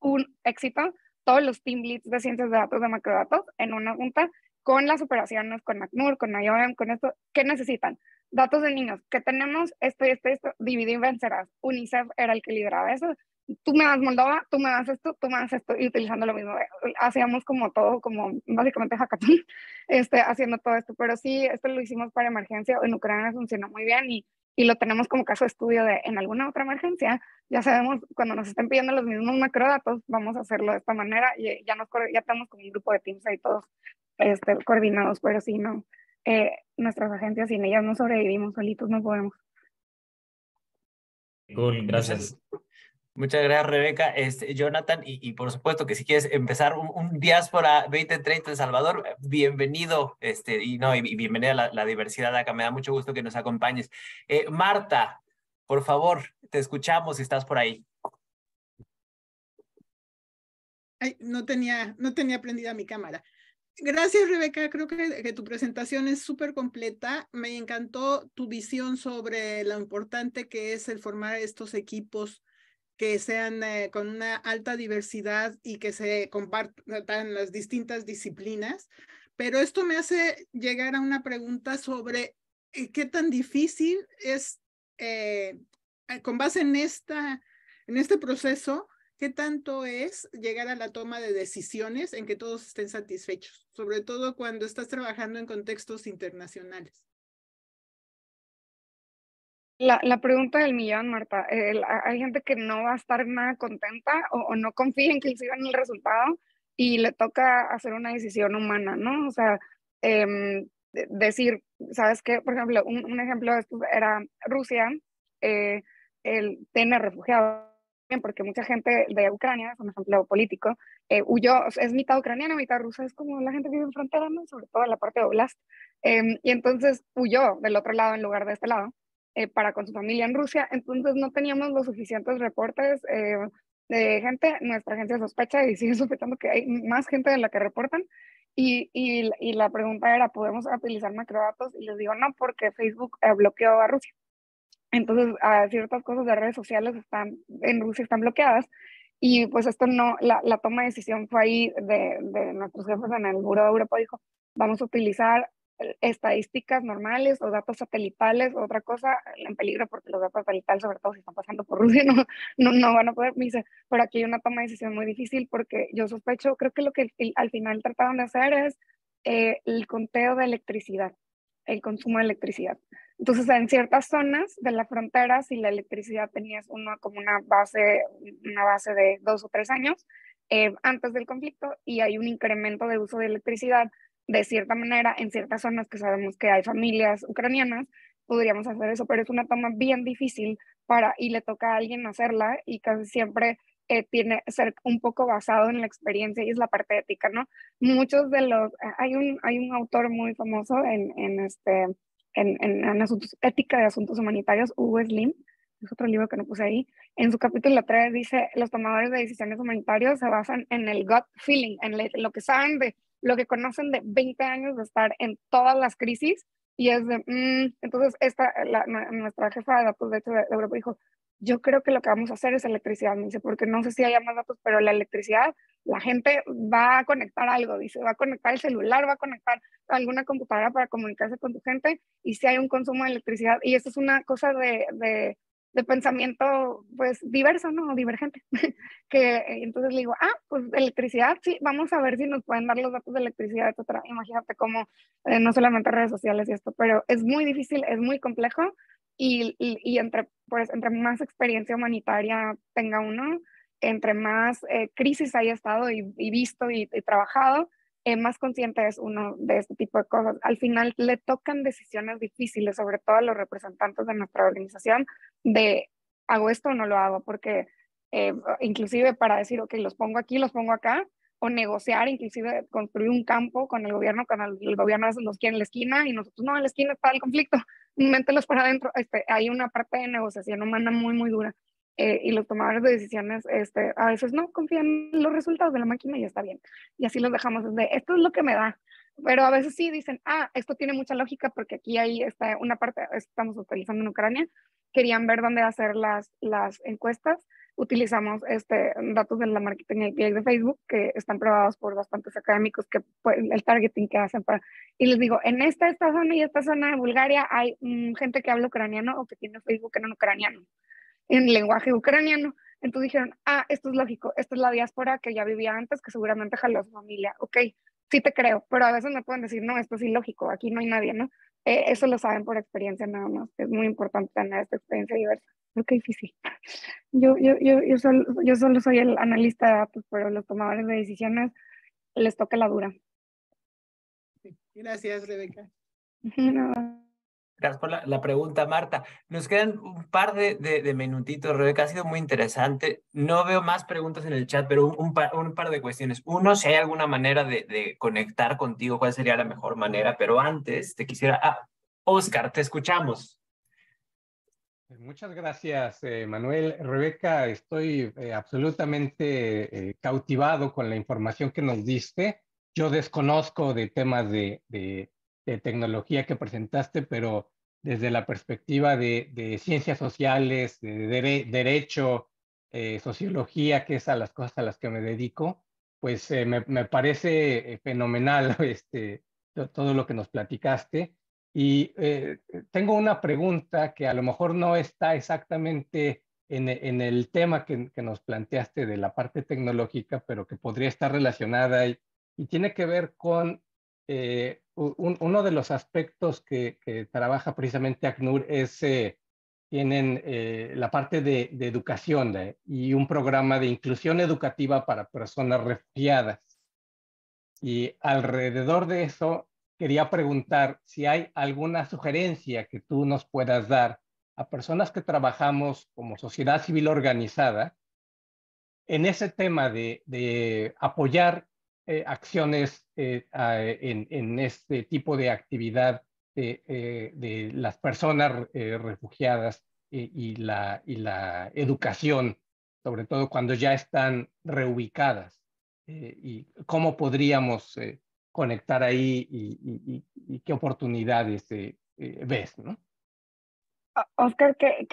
un éxito. Todos los team leads de ciencias de datos, de macrodatos, en una junta con las operaciones, con ACNUR, con IOM, con esto. ¿Qué necesitan? Datos de niños, que tenemos esto y esto, dividir y vencerás. UNICEF era el que lideraba eso. Tú me das Moldova, tú me das esto, tú me das esto, y utilizando lo mismo. Hacíamos como todo, como básicamente hackathon, haciendo todo esto. Pero sí, esto lo hicimos para emergencia. En Ucrania funcionó muy bien y lo tenemos como caso de estudio de en alguna otra emergencia. Ya sabemos, cuando nos estén pidiendo los mismos macrodatos, vamos a hacerlo de esta manera y ya tenemos como un grupo de teams ahí todos coordinados, pero sí, no. Nuestras agencias sin ellas no sobrevivimos, solitos no podemos. Cool, Muchas, gracias. muchas gracias, Rebeca. Jonathan, y por supuesto que si quieres empezar un Diáspora 2030 en Salvador, bienvenido, y bienvenida a la diversidad acá. Me da mucho gusto que nos acompañes. Marta, por favor, te escuchamos si estás por ahí. Ay, no tenía prendida mi cámara. Gracias, Rebeca. Creo que tu presentación es súper completa. Me encantó tu visión sobre lo importante que es el formar estos equipos que sean con una alta diversidad y que se compartan las distintas disciplinas. Pero esto me hace llegar a una pregunta sobre qué tan difícil es, con base en este proceso, ¿qué tanto es llegar a la toma de decisiones en que todos estén satisfechos? Sobre todo cuando estás trabajando en contextos internacionales. La pregunta del millón, Marta. Hay gente que no va a estar nada contenta o no confía inclusive en el resultado y le toca hacer una decisión humana, ¿no? O sea, decir, ¿sabes qué? Por ejemplo, un ejemplo de esto era Rusia, él tiene refugiados porque mucha gente de Ucrania, es un ejemplo político, huyó, es mitad ucraniana, mitad rusa, es como la gente que vive en frontera, ¿no? Sobre todo en la parte de Oblast, y entonces huyó del otro lado en lugar de este lado, para con su familia en Rusia, entonces no teníamos los suficientes reportes de gente, nuestra agencia sospecha y sigue sospechando que hay más gente de la que reportan, y la pregunta era, ¿podemos utilizar macrodatos? Y les digo, no, porque Facebook bloqueó a Rusia. Entonces, ciertas cosas de redes sociales en Rusia están bloqueadas y pues esto no, la toma de decisión fue ahí de nuestros jefes en el Buró de Europa, dijo, vamos a utilizar estadísticas normales o datos satelitales, otra cosa en peligro porque los datos satelitales, sobre todo si están pasando por Rusia, no van a poder, me dice, pero aquí hay una toma de decisión muy difícil porque yo sospecho, creo que lo que al final trataban de hacer es el conteo de electricidad, el consumo de electricidad. Entonces, en ciertas zonas de la frontera, si la electricidad tenías como una base de 2 o 3 años antes del conflicto y hay un incremento de uso de electricidad de cierta manera en ciertas zonas que sabemos que hay familias ucranianas, podríamos hacer eso, pero es una toma bien difícil y le toca a alguien hacerla y casi siempre tiene que ser un poco basado en la experiencia y es la parte ética, ¿no? Muchos de los, hay un autor muy famoso en asuntos, ética de asuntos humanitarios, Hugo Slim, es otro libro que no puse ahí, en su capítulo 3 dice, los tomadores de decisiones humanitarias se basan en el gut feeling, lo que saben lo que conocen de 20 años de estar en todas las crisis, y es de, entonces nuestra jefa de datos de hecho de Europa dijo, yo creo que lo que vamos a hacer es electricidad, me dice, porque no sé si haya más datos, pero la electricidad, la gente va a conectar algo, dice, va a conectar el celular, va a conectar alguna computadora para comunicarse con tu gente, y si hay un consumo de electricidad, y eso es una cosa de pensamiento, pues, diverso, ¿no? Divergente. Entonces le digo, pues, electricidad, sí, vamos a ver si nos pueden dar los datos de electricidad, etcétera. Imagínate cómo, no solamente redes sociales y esto, pero es muy difícil, es muy complejo, y entre más experiencia humanitaria tenga uno, entre más crisis haya estado y visto y trabajado, más consciente es uno de este tipo de cosas. Al final le tocan decisiones difíciles, sobre todo a los representantes de nuestra organización, de hago esto o no lo hago, porque inclusive para decir, ok, los pongo aquí, los pongo acá, o negociar, inclusive construir un campo con el gobierno, el gobierno a veces nos quiere en la esquina y nosotros no, en la esquina está el conflicto, mételos para adentro. Hay una parte de negociación humana muy, muy dura. Y los tomadores de decisiones a veces no confían en los resultados de la máquina y ya está bien. Y así los dejamos esto es lo que me da. Pero a veces sí dicen, esto tiene mucha lógica porque aquí hay una parte, estamos utilizando en Ucrania, querían ver dónde hacer las encuestas. Utilizamos datos de la marketing API de Facebook que están probados por bastantes académicos, que pues, el targeting que hacen y les digo, en esta zona y esta zona de Bulgaria hay gente que habla ucraniano o que tiene Facebook en ucraniano, en lenguaje ucraniano. Entonces dijeron, esto es lógico, esta es la diáspora que ya vivía antes, que seguramente jaló a su familia. Ok, sí te creo, pero a veces me pueden decir, no, esto es ilógico, aquí no hay nadie, ¿no? Eso lo saben por experiencia nada más. Es muy importante tener esta experiencia diversa. Pero qué difícil. Yo solo soy el analista de datos, pero los tomadores de decisiones les toca la dura. Gracias, Rebeca. No. Gracias por la pregunta, Marta. Nos quedan un par de minutitos, Rebeca. Ha sido muy interesante. No veo más preguntas en el chat, pero un par de cuestiones. Uno, si hay alguna manera de conectar contigo, ¿cuál sería la mejor manera? Pero antes te quisiera... Oscar, te escuchamos. Muchas gracias, Manuel. Rebeca, estoy absolutamente cautivado con la información que nos diste. Yo desconozco de temas de tecnología que presentaste, pero desde la perspectiva de ciencias sociales, de derecho, sociología, que es a las cosas a las que me dedico, pues me parece fenomenal todo lo que nos platicaste. Y tengo una pregunta que a lo mejor no está exactamente en el tema que nos planteaste de la parte tecnológica, pero que podría estar relacionada y tiene que ver con uno de los aspectos que trabaja precisamente ACNUR tienen la parte de educación y un programa de inclusión educativa para personas refugiadas. Y alrededor de eso, quería preguntar si hay alguna sugerencia que tú nos puedas dar a personas que trabajamos como sociedad civil organizada en ese tema de apoyar acciones en este tipo de actividad de las personas refugiadas y la educación, sobre todo cuando ya están reubicadas, y cómo podríamos conectar ahí y qué oportunidades ves, ¿no? Oscar, qué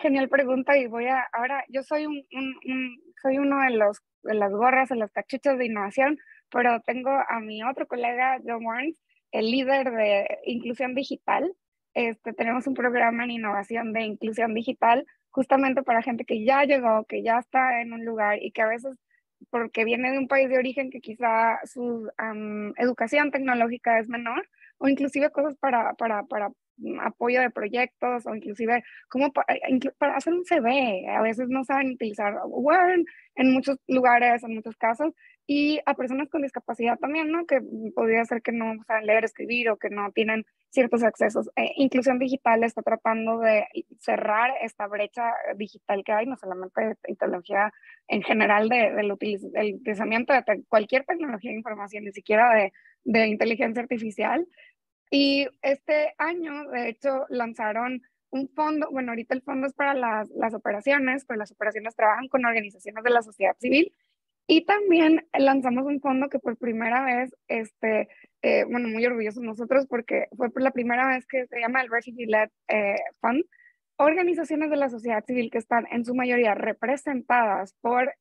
genial pregunta y ahora, yo soy soy uno de las gorras, de las cachuchas de innovación, pero tengo a mi otro colega, John Warnes, el líder de inclusión digital. Tenemos un programa en innovación de inclusión digital, justamente para gente que ya llegó, que ya está en un lugar y que a veces, porque viene de un país de origen que quizá su educación tecnológica es menor, o inclusive cosas para apoyo de proyectos, o inclusive como para hacer un CV. A veces no saben utilizar Word en muchos lugares, en muchos casos, y a personas con discapacidad también, ¿no? Que podría ser que no saben leer, escribir, o que no tienen ciertos accesos. Inclusión Digital está tratando de cerrar esta brecha digital que hay, no solamente de tecnología en general, del utilizamiento de cualquier tecnología de información, ni siquiera de inteligencia artificial. Y este año, de hecho, lanzaron un fondo. Bueno, ahorita el fondo es para las operaciones, pero las operaciones trabajan con organizaciones de la sociedad civil. Y también lanzamos un fondo que por primera vez, bueno, muy orgullosos nosotros, porque fue por la primera vez que se llama el Refugee Led Fund. Organizaciones de la sociedad civil que están en su mayoría representadas por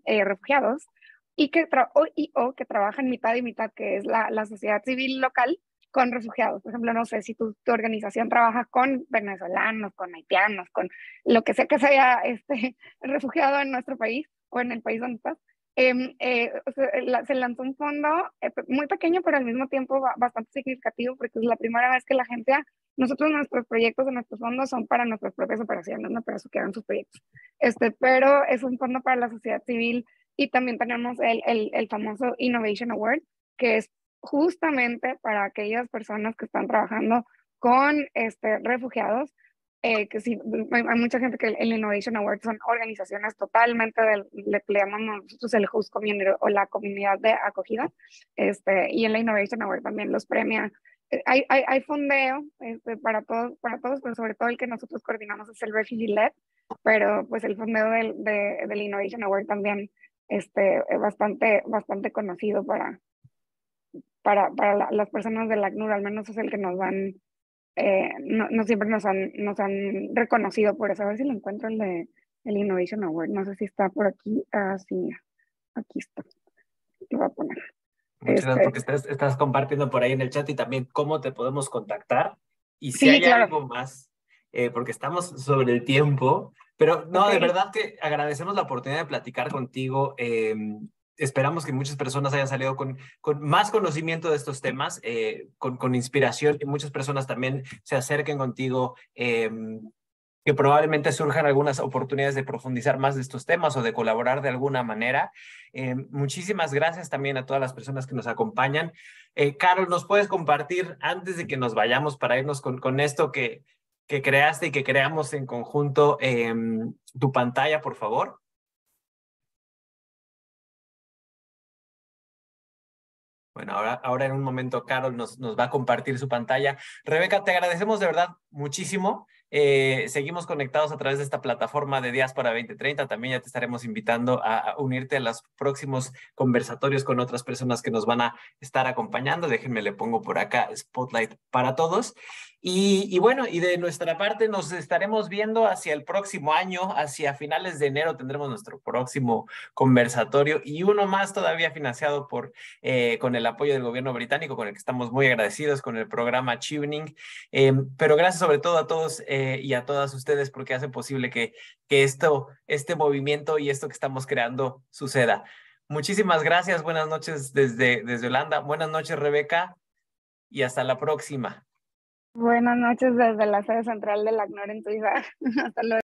refugiados, y o que trabajan mitad y mitad, que es la sociedad civil local con refugiados. Por ejemplo, no sé si tu organización trabaja con venezolanos, con haitianos, con lo que sea que se haya refugiado en nuestro país o en el país donde estás. Se lanzó un fondo muy pequeño, pero al mismo tiempo bastante significativo, porque es la primera vez que la gente, nuestros proyectos de nuestros fondos son para nuestras propias operaciones, no para eso que hagan sus proyectos. Pero es un fondo para la sociedad civil, y también tenemos el famoso Innovation Award, que es justamente para aquellas personas que están trabajando con refugiados. Que sí, hay mucha gente que el Innovation Award son organizaciones totalmente le llamamos nosotros el host community, o la comunidad de acogida, y en la Innovation Award también los premia. Hay fondeo para todos, pero sobre todo el que nosotros coordinamos es el Refugee Led, pero pues el fondeo del Innovation Award también es bastante conocido para las personas del ACNUR. Al menos es el que nos dan. No siempre nos han reconocido por eso. A ver si lo encuentro, el Innovation Award. No sé si está por aquí. Sí, aquí está. Lo voy a poner. Muchas gracias, porque estás compartiendo por ahí en el chat, y también cómo te podemos contactar. Y si Sí, hay claro. algo más, porque estamos sobre el tiempo, pero no, Okay. de verdad que agradecemos la oportunidad de platicar contigo. Esperamos que muchas personas hayan salido con más conocimiento de estos temas, con inspiración, y muchas personas también se acerquen contigo, que probablemente surjan algunas oportunidades de profundizar más de estos temas o de colaborar de alguna manera. Muchísimas gracias también a todas las personas que nos acompañan. Carol, ¿nos puedes compartir, antes de que nos vayamos, para irnos con esto que creaste y que creamos en conjunto, tu pantalla, por favor? Bueno, ahora en un momento Carol nos va a compartir su pantalla. Rebeca, te agradecemos de verdad muchísimo. Seguimos conectados a través de esta plataforma de Diáspora 2030. También ya te estaremos invitando a unirte a los próximos conversatorios con otras personas que nos van a estar acompañando. Déjenme, le pongo por acá Spotlight para todos. Y bueno, y de nuestra parte nos estaremos viendo hacia el próximo año. Hacia finales de enero tendremos nuestro próximo conversatorio, y uno más todavía financiado con el apoyo del gobierno británico, con el que estamos muy agradecidos, con el programa Tuning. Pero gracias sobre todo a todos y a todas ustedes, porque hacen posible que este movimiento y esto que estamos creando suceda. Muchísimas gracias. Buenas noches desde Holanda. Buenas noches, Rebeca, y hasta la próxima. Buenas noches desde la sede central del ACNUR en Suiza. Hasta luego.